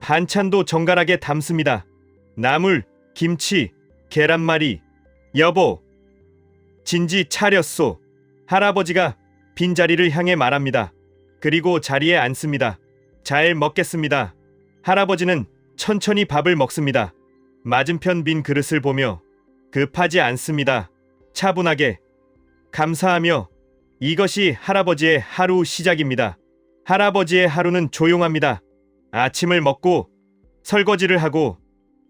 반찬도 정갈하게 담습니다. 나물, 김치, 계란말이. 여보, 진지 차렸소. 할아버지가 빈자리를 향해 말합니다. 그리고 자리에 앉습니다. 잘 먹겠습니다. 할아버지는 천천히 밥을 먹습니다. 맞은편 빈 그릇을 보며 급하지 않습니다. 차분하게, 감사하며. 이것이 할아버지의 하루 시작입니다. 할아버지의 하루는 조용합니다. 아침을 먹고, 설거지를 하고,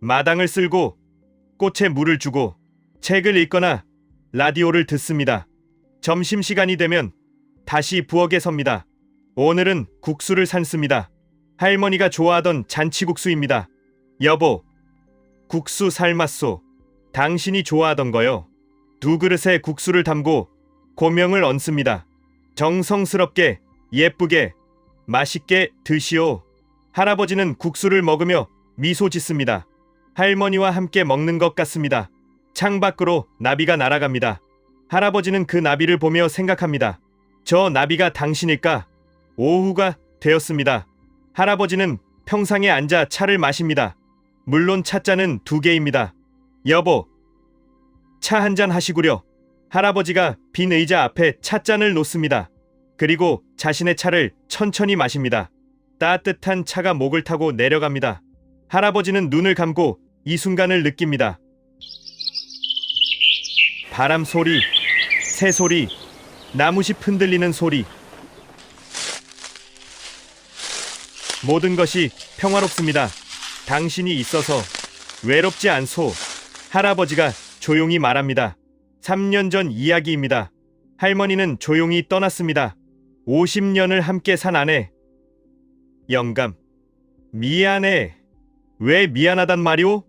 마당을 쓸고, 꽃에 물을 주고, 책을 읽거나 라디오를 듣습니다. 점심시간이 되면 다시 부엌에 섭니다. 오늘은 국수를 삶습니다. 할머니가 좋아하던 잔치국수입니다. 여보, 국수 삶았소. 당신이 좋아하던 거요. 2그릇에 국수를 담고 고명을 얹습니다. 정성스럽게, 예쁘게, 맛있게 드시오. 할아버지는 국수를 먹으며 미소 짓습니다. 할머니와 함께 먹는 것 같습니다. 창밖으로 나비가 날아갑니다. 할아버지는 그 나비를 보며 생각합니다. 저 나비가 당신일까? 오후가 되었습니다. 할아버지는 평상에 앉아 차를 마십니다. 물론 찻잔은 2개입니다. 여보, 차 한잔 하시구려. 할아버지가 빈 의자 앞에 찻잔을 놓습니다. 그리고 자신의 차를 천천히 마십니다. 따뜻한 차가 목을 타고 내려갑니다. 할아버지는 눈을 감고 이 순간을 느낍니다. 바람 소리, 새 소리, 나무잎 흔들리는 소리. 모든 것이 평화롭습니다. 당신이 있어서 외롭지 않소. 할아버지가 조용히 말합니다. 3년 전 이야기입니다. 할머니는 조용히 떠났습니다. 50년을 함께 산 아내. 영감, 미안해. 왜 미안하단 말이오?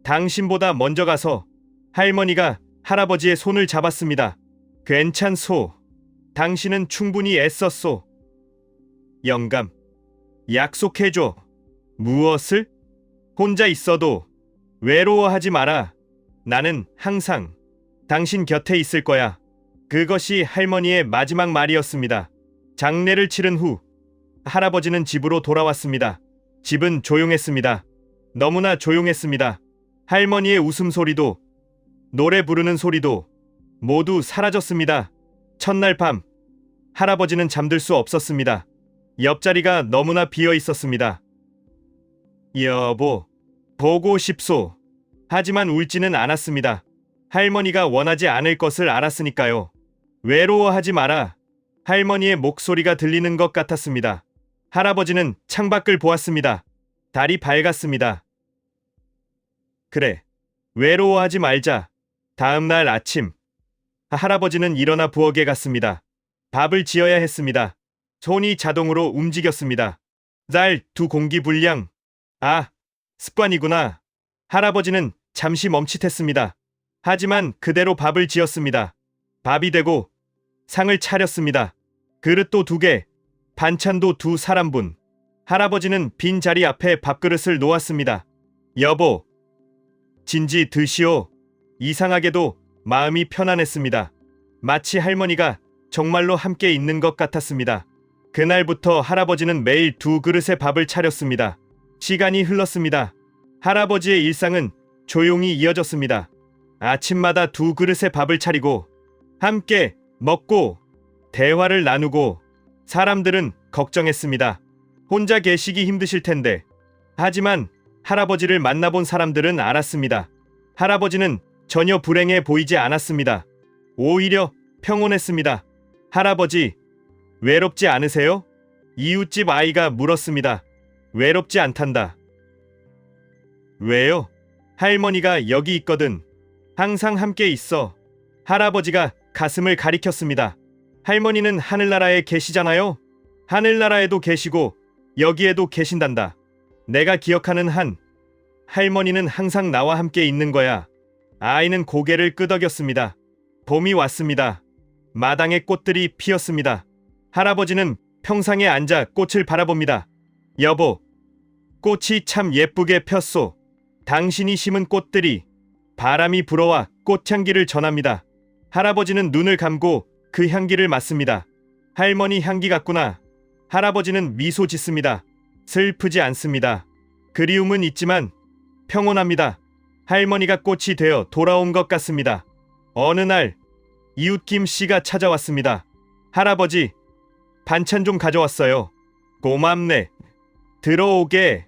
당신보다 먼저 가서. 할머니가 할아버지의 손을 잡았습니다. 괜찮소. 당신은 충분히 애썼소. 영감, 약속해줘. 무엇을? 혼자 있어도 외로워하지 마라. 나는 항상 당신 곁에 있을 거야. 그것이 할머니의 마지막 말이었습니다. 장례를 치른 후 할아버지는 집으로 돌아왔습니다. 집은 조용했습니다. 너무나 조용했습니다. 할머니의 웃음소리도 노래 부르는 소리도 모두 사라졌습니다. 첫날 밤 할아버지는 잠들 수 없었습니다. 옆자리가 너무나 비어 있었습니다. 여보, 보고 싶소. 하지만 울지는 않았습니다. 할머니가 원하지 않을 것을 알았으니까요. 외로워하지 마라. 할머니의 목소리가 들리는 것 같았습니다. 할아버지는 창밖을 보았습니다. 달이 밝았습니다. 그래, 외로워하지 말자. 다음 날 아침, 할아버지는 일어나 부엌에 갔습니다. 밥을 지어야 했습니다. 손이 자동으로 움직였습니다. 쌀 2공기 분량. 아, 습관이구나. 할아버지는 잠시 멈칫했습니다. 하지만 그대로 밥을 지었습니다. 밥이 되고 상을 차렸습니다. 그릇도 2개, 반찬도 2사람분. 할아버지는 빈 자리 앞에 밥그릇을 놓았습니다. 여보, 진지 드시오. 이상하게도 마음이 편안했습니다. 마치 할머니가 정말로 함께 있는 것 같았습니다. 그날부터 할아버지는 매일 2그릇의 밥을 차렸습니다. 시간이 흘렀습니다. 할아버지의 일상은 조용히 이어졌습니다. 아침마다 2그릇의 밥을 차리고 함께 먹고 대화를 나누고 사람들은 걱정했습니다. 혼자 계시기 힘드실 텐데. 하지만 할아버지를 만나본 사람들은 알았습니다. 할아버지는 전혀 불행해 보이지 않았습니다. 오히려 평온했습니다. 할아버지, 외롭지 않으세요? 이웃집 아이가 물었습니다. 외롭지 않단다. 왜요? 할머니가 여기 있거든. 항상 함께 있어. 할아버지가 가슴을 가리켰습니다. 할머니는 하늘나라에 계시잖아요. 하늘나라에도 계시고 여기에도 계신단다. 내가 기억하는 한 할머니는 항상 나와 함께 있는 거야. 아이는 고개를 끄덕였습니다. 봄이 왔습니다. 마당에 꽃들이 피었습니다. 할아버지는 평상에 앉아 꽃을 바라봅니다. 여보, 꽃이 참 예쁘게 폈소. 당신이 심은 꽃들이 바람이 불어와 꽃향기를 전합니다. 할아버지는 눈을 감고 그 향기를 맡습니다. 할머니 향기 같구나. 할아버지는 미소 짓습니다. 슬프지 않습니다. 그리움은 있지만 평온합니다. 할머니가 꽃이 되어 돌아온 것 같습니다. 어느 날 이웃 김 씨가 찾아왔습니다. 할아버지, 반찬 좀 가져왔어요. 고맙네. 들어오게.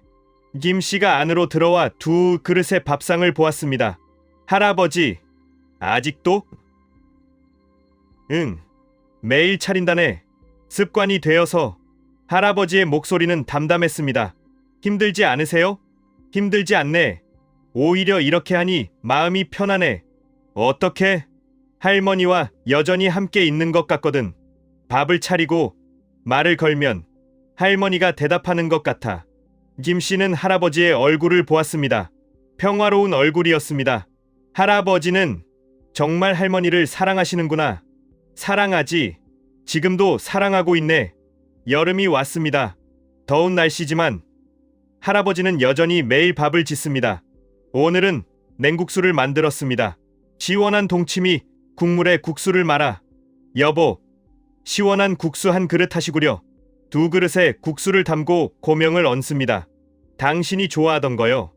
김 씨가 안으로 들어와 2그릇의 밥상을 보았습니다. 할아버지, 아직도? 응, 매일 차린다네. 습관이 되어서. 할아버지의 목소리는 담담했습니다. 힘들지 않으세요? 힘들지 않네. 오히려 이렇게 하니 마음이 편하네. 어떻게? 할머니와 여전히 함께 있는 것 같거든. 밥을 차리고 말을 걸면 할머니가 대답하는 것 같아. 김 씨는 할아버지의 얼굴을 보았습니다. 평화로운 얼굴이었습니다. 할아버지는 정말 할머니를 사랑하시는구나. 사랑하지. 지금도 사랑하고 있네. 여름이 왔습니다. 더운 날씨지만 할아버지는 여전히 매일 밥을 짓습니다. 오늘은 냉국수를 만들었습니다. 시원한 동치미 국물에 국수를 말아. 여보, 시원한 국수 한 그릇 하시구려. 두 그릇에 국수를 담고 고명을 얹습니다. 당신이 좋아하던 거요.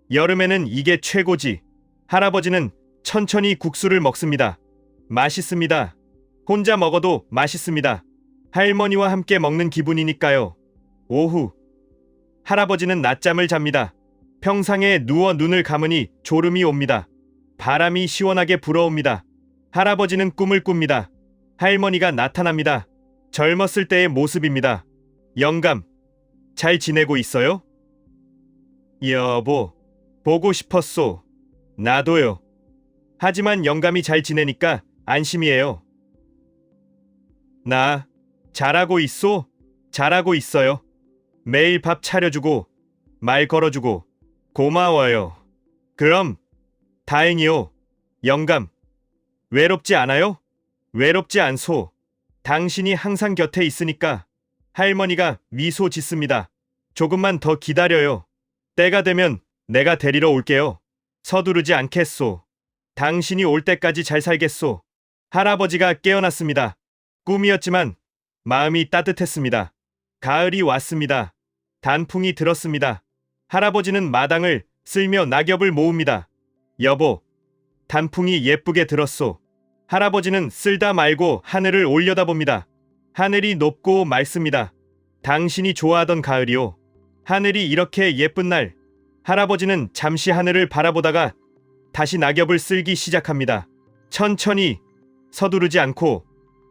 여름에는 이게 최고지. 할아버지는 천천히 국수를 먹습니다. 맛있습니다. 혼자 먹어도 맛있습니다. 할머니와 함께 먹는 기분이니까요. 오후, 할아버지는 낮잠을 잡니다. 평상에 누워 눈을 감으니 졸음이 옵니다. 바람이 시원하게 불어옵니다. 할아버지는 꿈을 꿉니다. 할머니가 나타납니다. 젊었을 때의 모습입니다. 영감, 잘 지내고 있어요? 여보, 보고 싶었소. 나도요. 하지만 영감이 잘 지내니까 안심이에요. 나 잘하고 있소? 잘하고 있어요. 매일 밥 차려주고 말 걸어주고 고마워요. 그럼 다행이요. 영감, 외롭지 않아요? 외롭지 않소. 당신이 항상 곁에 있으니까. 할머니가 미소 짓습니다. 조금만 더 기다려요. 때가 되면 내가 데리러 올게요. 서두르지 않겠소. 당신이 올 때까지 잘 살겠소. 할아버지가 깨어났습니다. 꿈이었지만 마음이 따뜻했습니다. 가을이 왔습니다. 단풍이 들었습니다. 할아버지는 마당을 쓸며 낙엽을 모읍니다. 여보, 단풍이 예쁘게 들었소. 할아버지는 쓸다 말고 하늘을 올려다봅니다. 하늘이 높고 맑습니다. 당신이 좋아하던 가을이요. 하늘이 이렇게 예쁜 날, 할아버지는 잠시 하늘을 바라보다가 다시 낙엽을 쓸기 시작합니다. 천천히, 서두르지 않고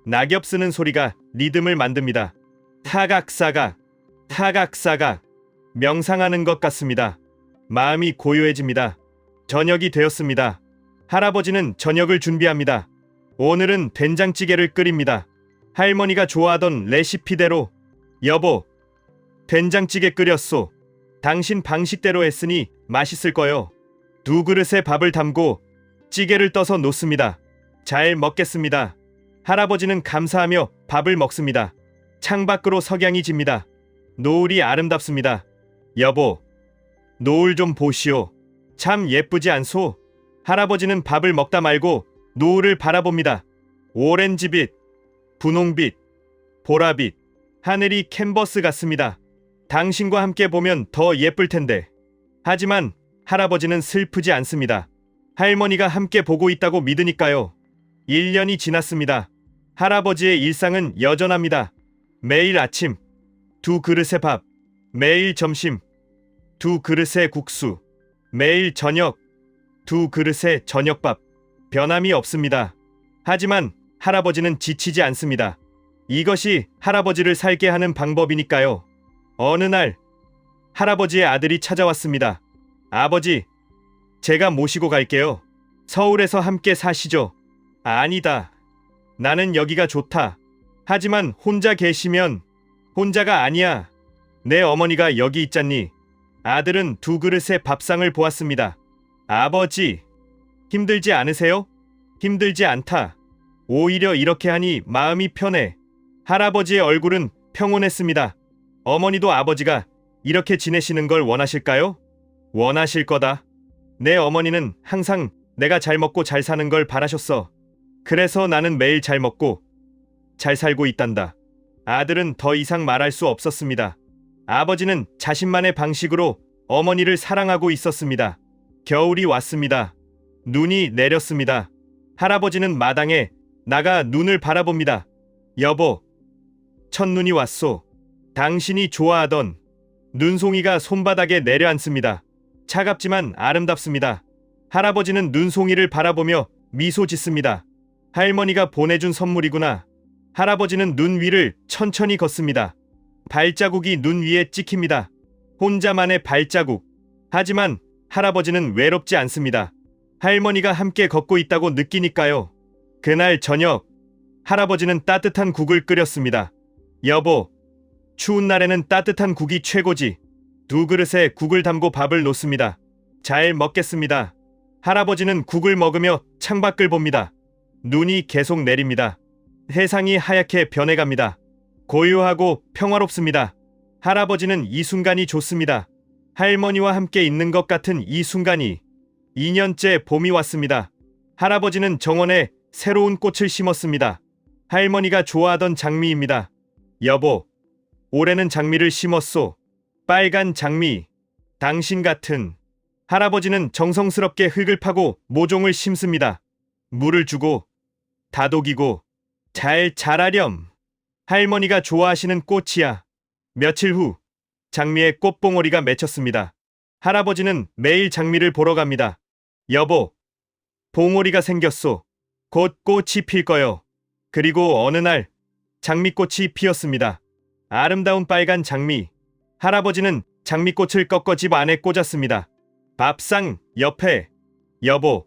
낙엽 쓰는 소리가 리듬을 만듭니다. 타각사각, 타각사각. 명상하는 것 같습니다. 마음이 고요해집니다. 저녁이 되었습니다. 할아버지는 저녁을 준비합니다. 오늘은 된장찌개를 끓입니다. 할머니가 좋아하던 레시피대로. 여보, 된장찌개 끓였소. 당신 방식대로 했으니 맛있을 거요. 두 그릇에 밥을 담고 찌개를 떠서 놓습니다. 잘 먹겠습니다. 할아버지는 감사하며 밥을 먹습니다. 창밖으로 석양이 집니다. 노을이 아름답습니다. 여보, 노을 좀 보시오. 참 예쁘지 않소? 할아버지는 밥을 먹다 말고 노을을 바라봅니다. 오렌지빛, 분홍빛, 보라빛, 하늘이 캔버스 같습니다. 당신과 함께 보면 더 예쁠 텐데. 하지만 할아버지는 슬프지 않습니다. 할머니가 함께 보고 있다고 믿으니까요. 1년이 지났습니다. 할아버지의 일상은 여전합니다. 매일 아침, 두 그릇의 밥, 매일 점심, 두 그릇의 국수, 매일 저녁, 두 그릇의 저녁밥. 변함이 없습니다. 하지만 할아버지는 지치지 않습니다. 이것이 할아버지를 살게 하는 방법이니까요. 어느 날 할아버지의 아들이 찾아왔습니다. 아버지, 제가 모시고 갈게요. 서울에서 함께 사시죠. 아니다. 나는 여기가 좋다. 하지만 혼자 계시면. 혼자가 아니야. 내 어머니가 여기 있잖니. 아들은 두 그릇의 밥상을 보았습니다. 아버지, 힘들지 않으세요? 힘들지 않다. 오히려 이렇게 하니 마음이 편해. 할아버지의 얼굴은 평온했습니다. 어머니도 아버지가 이렇게 지내시는 걸 원하실까요? 원하실 거다. 내 어머니는 항상 내가 잘 먹고 잘 사는 걸 바라셨어. 그래서 나는 매일 잘 먹고 잘 살고 있단다. 아들은 더 이상 말할 수 없었습니다. 아버지는 자신만의 방식으로 어머니를 사랑하고 있었습니다. 겨울이 왔습니다. 눈이 내렸습니다. 할아버지는 마당에 나가 눈을 바라봅니다. 여보, 첫눈이 왔소. 당신이 좋아하던. 눈송이가 손바닥에 내려앉습니다. 차갑지만 아름답습니다. 할아버지는 눈송이를 바라보며 미소 짓습니다. 할머니가 보내준 선물이구나. 할아버지는 눈 위를 천천히 걷습니다. 발자국이 눈 위에 찍힙니다. 혼자만의 발자국. 하지만 할아버지는 외롭지 않습니다. 할머니가 함께 걷고 있다고 느끼니까요. 그날 저녁, 할아버지는 따뜻한 국을 끓였습니다. 여보, 추운 날에는 따뜻한 국이 최고지. 두 그릇에 국을 담고 밥을 놓습니다. 잘 먹겠습니다. 할아버지는 국을 먹으며 창밖을 봅니다. 눈이 계속 내립니다. 세상이 하얗게 변해갑니다. 고요하고 평화롭습니다. 할아버지는 이 순간이 좋습니다. 할머니와 함께 있는 것 같은 이 순간이 2년째 봄이 왔습니다. 할아버지는 정원에 새로운 꽃을 심었습니다. 할머니가 좋아하던 장미입니다. 여보, 올해는 장미를 심었소. 빨간 장미. 당신 같은. 할아버지는 정성스럽게 흙을 파고 모종을 심습니다. 물을 주고 다독이고 잘 자라렴. 할머니가 좋아하시는 꽃이야. 며칠 후 장미의 꽃봉오리가 맺혔습니다. 할아버지는 매일 장미를 보러 갑니다. 여보, 봉오리가 생겼소. 곧 꽃이 필 거요. 그리고 어느 날 장미꽃이 피었습니다. 아름다운 빨간 장미. 할아버지는 장미꽃을 꺾어 집 안에 꽂았습니다. 밥상 옆에. 여보,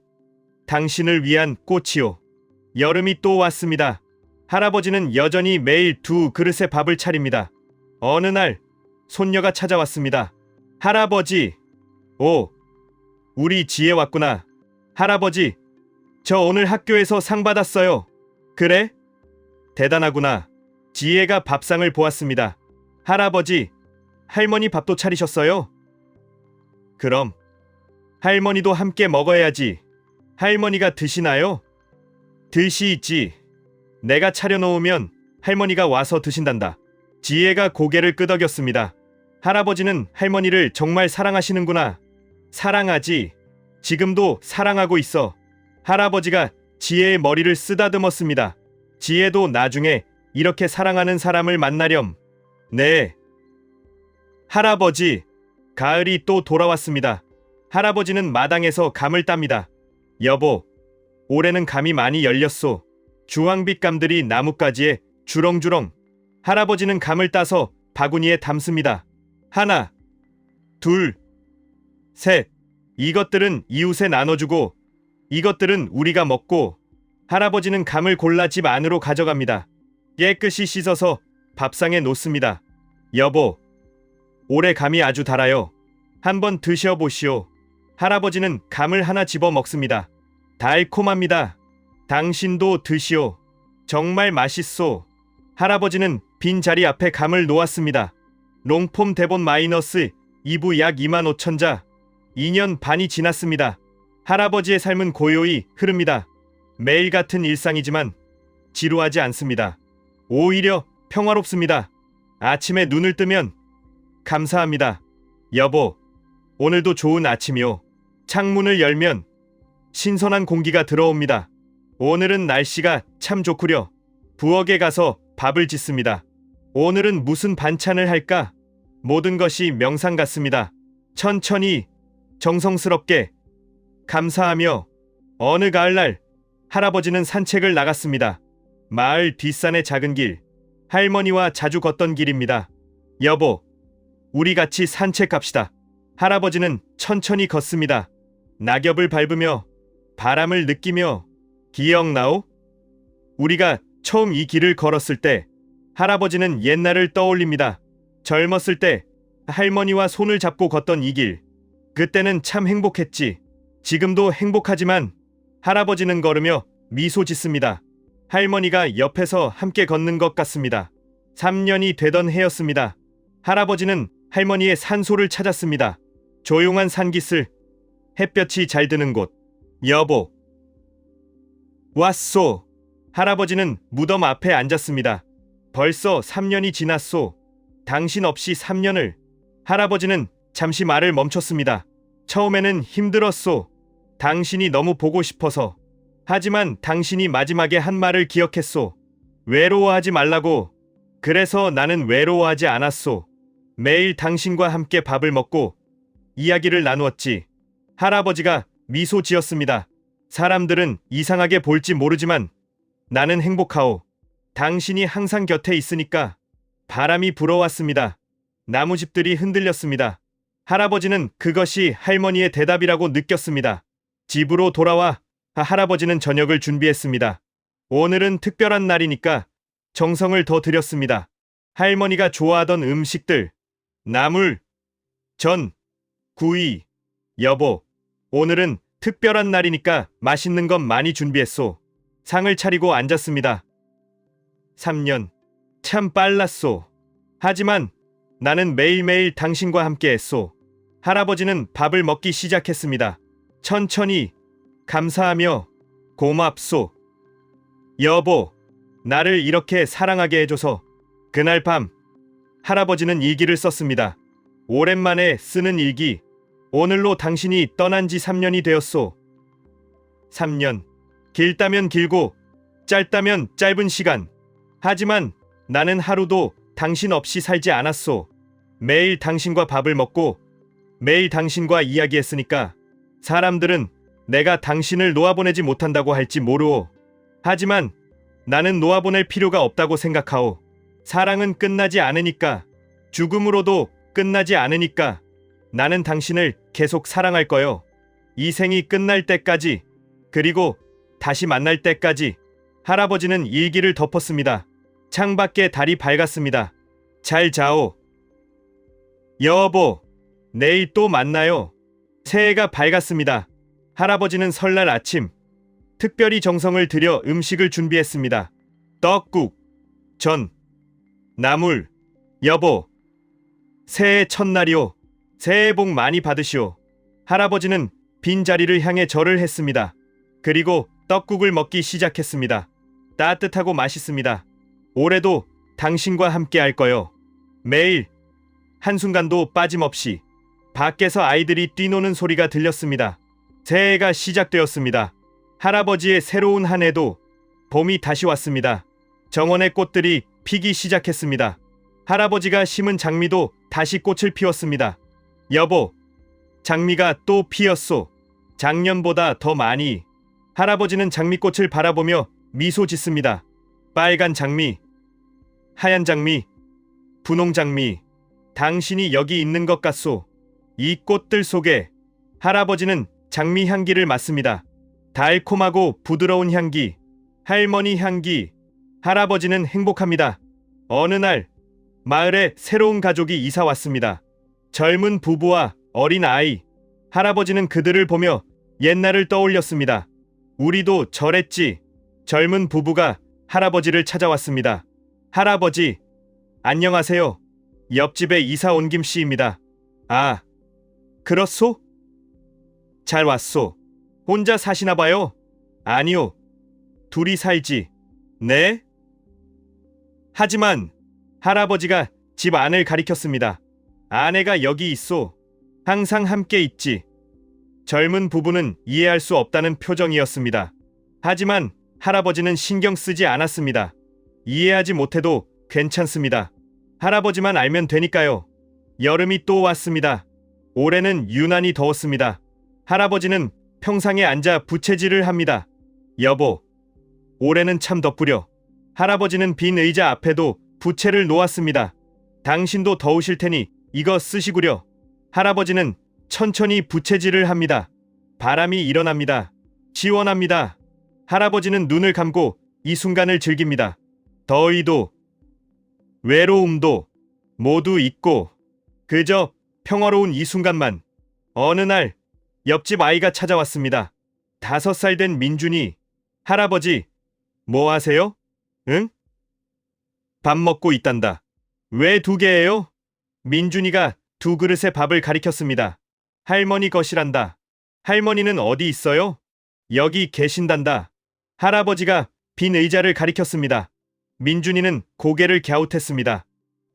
당신을 위한 꽃이요. 여름이 또 왔습니다. 할아버지는 여전히 매일 2그릇의 밥을 차립니다. 어느 날 손녀가 찾아왔습니다. 할아버지, 오, 우리 지혜 왔구나. 할아버지, 저 오늘 학교에서 상 받았어요. 그래? 대단하구나. 지혜가 밥상을 보았습니다. 할아버지, 할머니 밥도 차리셨어요? 그럼 할머니도 함께 먹어야지. 할머니가 드시나요? 드시지. 내가 차려놓으면 할머니가 와서 드신단다. 지혜가 고개를 끄덕였습니다. 할아버지는 할머니를 정말 사랑하시는구나. 사랑하지. 지금도 사랑하고 있어. 할아버지가 지혜의 머리를 쓰다듬었습니다. 지혜도 나중에 이렇게 사랑하는 사람을 만나렴. 네. 할아버지, 가을이 또 돌아왔습니다. 할아버지는 마당에서 감을 땁니다. 여보, 올해는 감이 많이 열렸소. 주황빛 감들이 나뭇가지에 주렁주렁. 할아버지는 감을 따서 바구니에 담습니다. 하나, 둘, 셋. 이것들은 이웃에 나눠주고 이것들은 우리가 먹고. 할아버지는 감을 골라 집 안으로 가져갑니다. 깨끗이 씻어서 밥상에 놓습니다. 여보, 올해 감이 아주 달아요. 한번 드셔보시오. 할아버지는 감을 하나 집어 먹습니다. 달콤합니다. 당신도 드시오. 정말 맛있소. 할아버지는 빈 자리 앞에 감을 놓았습니다. 롱폼 대본 마이너스 2부 약 25,000자. 2년 반이 지났습니다. 할아버지의 삶은 고요히 흐릅니다. 매일 같은 일상이지만 지루하지 않습니다. 오히려 평화롭습니다. 아침에 눈을 뜨면 감사합니다. 여보, 오늘도 좋은 아침이요. 창문을 열면 신선한 공기가 들어옵니다. 오늘은 날씨가 참 좋구려. 부엌에 가서 밥을 짓습니다. 오늘은 무슨 반찬을 할까? 모든 것이 명상 같습니다. 천천히, 정성스럽게, 감사하며. 어느 가을날 할아버지는 산책을 나갔습니다. 마을 뒷산의 작은 길. 할머니와 자주 걷던 길입니다. 여보, 우리 같이 산책 갑시다. 할아버지는 천천히 걷습니다. 낙엽을 밟으며 바람을 느끼며. 기억나오? 우리가 처음 이 길을 걸었을 때. 할아버지는 옛날을 떠올립니다. 젊었을 때 할머니와 손을 잡고 걷던 이 길. 그때는 참 행복했지. 지금도 행복하지만 할아버지는 걸으며 미소 짓습니다. 할머니가 옆에서 함께 걷는 것 같습니다. 3년이 되던 해였습니다. 할아버지는 할머니의 산소를 찾았습니다. 조용한 산기슭, 햇볕이 잘 드는 곳. 여보, 왔소. 할아버지는 무덤 앞에 앉았습니다. 벌써 3년이 지났소. 당신 없이 3년을. 할아버지는 잠시 말을 멈췄습니다. 처음에는 힘들었소. 당신이 너무 보고 싶어서. 하지만 당신이 마지막에 한 말을 기억했소. 외로워하지 말라고. 그래서 나는 외로워하지 않았소. 매일 당신과 함께 밥을 먹고 이야기를 나누었지. 할아버지가 미소 지었습니다. 사람들은 이상하게 볼지 모르지만 나는 행복하오. 당신이 항상 곁에 있으니까. 바람이 불어왔습니다. 나무집들이 흔들렸습니다. 할아버지는 그것이 할머니의 대답이라고 느꼈습니다. 집으로 돌아와 할아버지는 저녁을 준비했습니다. 오늘은 특별한 날이니까 정성을 더 들였습니다. 할머니가 좋아하던 음식들, 나물, 전, 구이. 여보, 오늘은 특별한 날이니까 맛있는 것 많이 준비했소. 상을 차리고 앉았습니다. 3년, 참 빨랐소. 하지만 나는 매일매일 당신과 함께 했소. 할아버지는 밥을 먹기 시작했습니다. 천천히 감사하며 고맙소. 여보, 나를 이렇게 사랑하게 해줘서. 그날 밤 할아버지는 일기를 썼습니다. 오랜만에 쓰는 일기. 오늘로 당신이 떠난 지 3년이 되었소. 3년. 길다면 길고 짧다면 짧은 시간. 하지만 나는 하루도 당신 없이 살지 않았소. 매일 당신과 밥을 먹고 매일 당신과 이야기했으니까 사람들은 내가 당신을 놓아보내지 못한다고 할지 모르오. 하지만 나는 놓아보낼 필요가 없다고 생각하오. 사랑은 끝나지 않으니까, 죽음으로도 끝나지 않으니까 나는 당신을 계속 사랑할 거요. 이 생이 끝날 때까지, 그리고 다시 만날 때까지. 할아버지는 일기를 덮었습니다. 창밖에 달이 밝았습니다. 잘 자오. 여보, 내일 또 만나요. 새해가 밝았습니다. 할아버지는 설날 아침 특별히 정성을 들여 음식을 준비했습니다. 떡국, 전, 나물. 여보, 새해 첫날이오. 새해 복 많이 받으시오. 할아버지는 빈자리를 향해 절을 했습니다. 그리고 떡국을 먹기 시작했습니다. 따뜻하고 맛있습니다. 올해도 당신과 함께 할 거요. 매일 한순간도 빠짐없이. 밖에서 아이들이 뛰노는 소리가 들렸습니다. 새해가 시작되었습니다. 할아버지의 새로운 한 해도. 봄이 다시 왔습니다. 정원의 꽃들이 피기 시작했습니다. 할아버지가 심은 장미도 다시 꽃을 피웠습니다. 여보, 장미가 또 피었소. 작년보다 더 많이. 할아버지는 장미꽃을 바라보며 미소 짓습니다. 빨간 장미, 하얀 장미, 분홍 장미. 당신이 여기 있는 것 같소. 이 꽃들 속에. 할아버지는 장미 향기를 맡습니다. 달콤하고 부드러운 향기, 할머니 향기. 할아버지는 행복합니다. 어느 날 마을에 새로운 가족이 이사 왔습니다. 젊은 부부와 어린 아이. 할아버지는 그들을 보며 옛날을 떠올렸습니다. 우리도 저랬지. 젊은 부부가 할아버지를 찾아왔습니다. 할아버지, 안녕하세요. 옆집에 이사 온 김씨입니다. 아, 그렇소? 잘 왔소. 혼자 사시나 봐요? 아니요. 둘이 살지. 네? 하지만 할아버지가 집 안을 가리켰습니다. 아내가 여기 있소. 항상 함께 있지. 젊은 부부는 이해할 수 없다는 표정이었습니다. 하지만 할아버지는 신경 쓰지 않았습니다. 이해하지 못해도 괜찮습니다. 할아버지만 알면 되니까요. 여름이 또 왔습니다. 올해는 유난히 더웠습니다. 할아버지는 평상에 앉아 부채질을 합니다. 여보, 올해는 참 덥구려. 할아버지는 빈 의자 앞에도 부채를 놓았습니다. 당신도 더우실 테니 이거 쓰시구려. 할아버지는 천천히 부채질을 합니다. 바람이 일어납니다. 시원합니다. 할아버지는 눈을 감고 이 순간을 즐깁니다. 더위도 외로움도 모두 잊고 그저 평화로운 이 순간만. 어느 날 옆집 아이가 찾아왔습니다. 5살 된 민준이. 할아버지, 뭐 하세요? 응? 밥 먹고 있단다. 왜 2개예요? 민준이가 2그릇의 밥을 가리켰습니다. 할머니 것이란다. 할머니는 어디 있어요? 여기 계신단다. 할아버지가 빈 의자를 가리켰습니다. 민준이는 고개를 갸웃했습니다.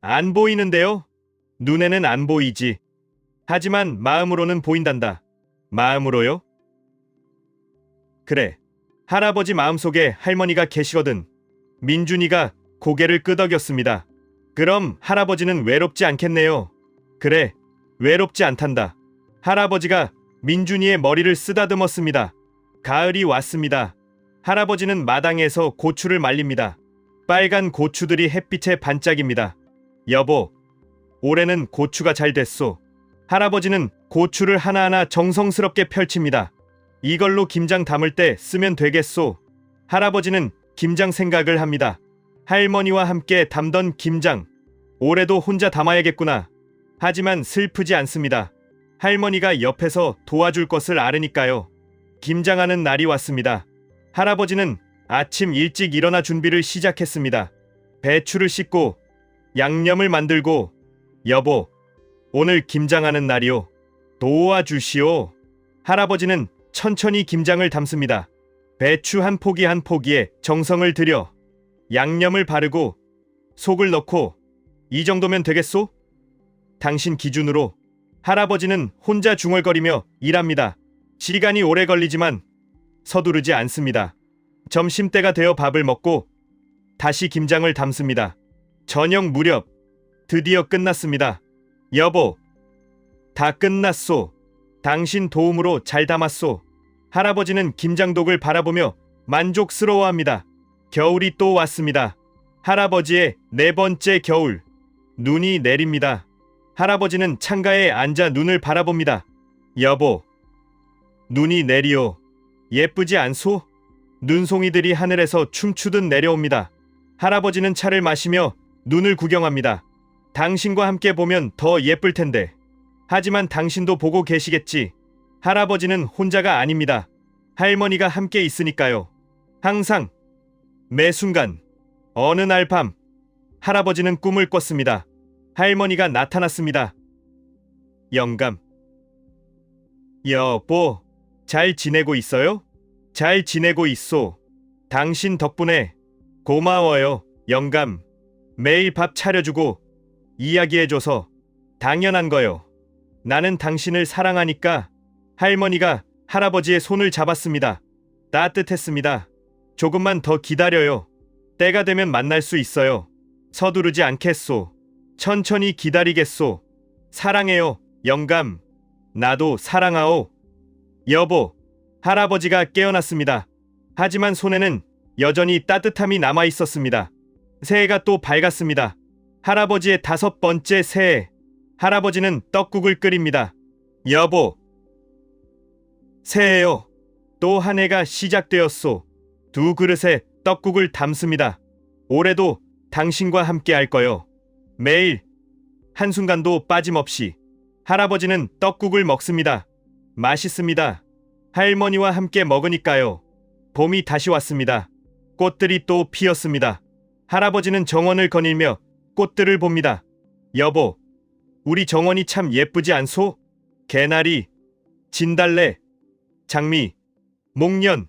안 보이는데요? 눈에는 안 보이지. 하지만 마음으로는 보인단다. 마음으로요? 그래. 할아버지 마음속에 할머니가 계시거든. 민준이가 고개를 끄덕였습니다. 그럼 할아버지는 외롭지 않겠네요. 그래, 외롭지 않단다. 할아버지가 민준이의 머리를 쓰다듬었습니다. 가을이 왔습니다. 할아버지는 마당에서 고추를 말립니다. 빨간 고추들이 햇빛에 반짝입니다. 여보, 올해는 고추가 잘 됐소. 할아버지는 고추를 하나하나 정성스럽게 펼칩니다. 이걸로 김장 담을 때 쓰면 되겠소. 할아버지는 김장 생각을 합니다. 할머니와 함께 담던 김장. 올해도 혼자 담아야겠구나. 하지만 슬프지 않습니다. 할머니가 옆에서 도와줄 것을 알으니까요. 김장하는 날이 왔습니다. 할아버지는 아침 일찍 일어나 준비를 시작했습니다. 배추를 씻고 양념을 만들고. 여보, 오늘 김장하는 날이오. 도와주시오. 할아버지는 천천히 김장을 담습니다. 배추 한 포기 한 포기에 정성을 들여 양념을 바르고 속을 넣고 이 정도면 되겠소? 당신 기준으로 할아버지는 혼자 중얼거리며 일합니다. 시간이 오래 걸리지만 서두르지 않습니다. 점심때가 되어 밥을 먹고 다시 김장을 담습니다. 저녁 무렵 드디어 끝났습니다. 여보, 다 끝났소. 당신 도움으로 잘 담았소. 할아버지는 김장독을 바라보며 만족스러워합니다. 겨울이 또 왔습니다. 할아버지의 네 번째 겨울. 눈이 내립니다. 할아버지는 창가에 앉아 눈을 바라봅니다. 여보, 눈이 내리오. 예쁘지 않소? 눈송이들이 하늘에서 춤추듯 내려옵니다. 할아버지는 차를 마시며 눈을 구경합니다. 당신과 함께 보면 더 예쁠 텐데. 하지만 당신도 보고 계시겠지. 할아버지는 혼자가 아닙니다. 할머니가 함께 있으니까요. 항상, 매 순간, 어느 날 밤, 할아버지는 꿈을 꿨습니다. 할머니가 나타났습니다. 영감. 여보, 잘 지내고 있어요? 잘 지내고 있소. 당신 덕분에 고마워요, 영감. 매일 밥 차려주고 이야기해줘서 당연한 거요. 나는 당신을 사랑하니까. 할머니가 할아버지의 손을 잡았습니다. 따뜻했습니다. 조금만 더 기다려요. 때가 되면 만날 수 있어요. 서두르지 않겠소. 천천히 기다리겠소. 사랑해요, 영감. 나도 사랑하오. 여보, 할아버지가 깨어났습니다. 하지만 손에는 여전히 따뜻함이 남아 있었습니다. 새해가 또 밝았습니다. 할아버지의 5번째 새해. 할아버지는 떡국을 끓입니다. 여보, 새해요. 또 한 해가 시작되었소. 2그릇에 떡국을 담습니다. 올해도 당신과 함께 할 거요. 매일 한순간도 빠짐없이. 할아버지는 떡국을 먹습니다. 맛있습니다. 할머니와 함께 먹으니까요. 봄이 다시 왔습니다. 꽃들이 또 피었습니다. 할아버지는 정원을 거닐며 꽃들을 봅니다. 여보, 우리 정원이 참 예쁘지 않소? 개나리, 진달래, 장미, 목련,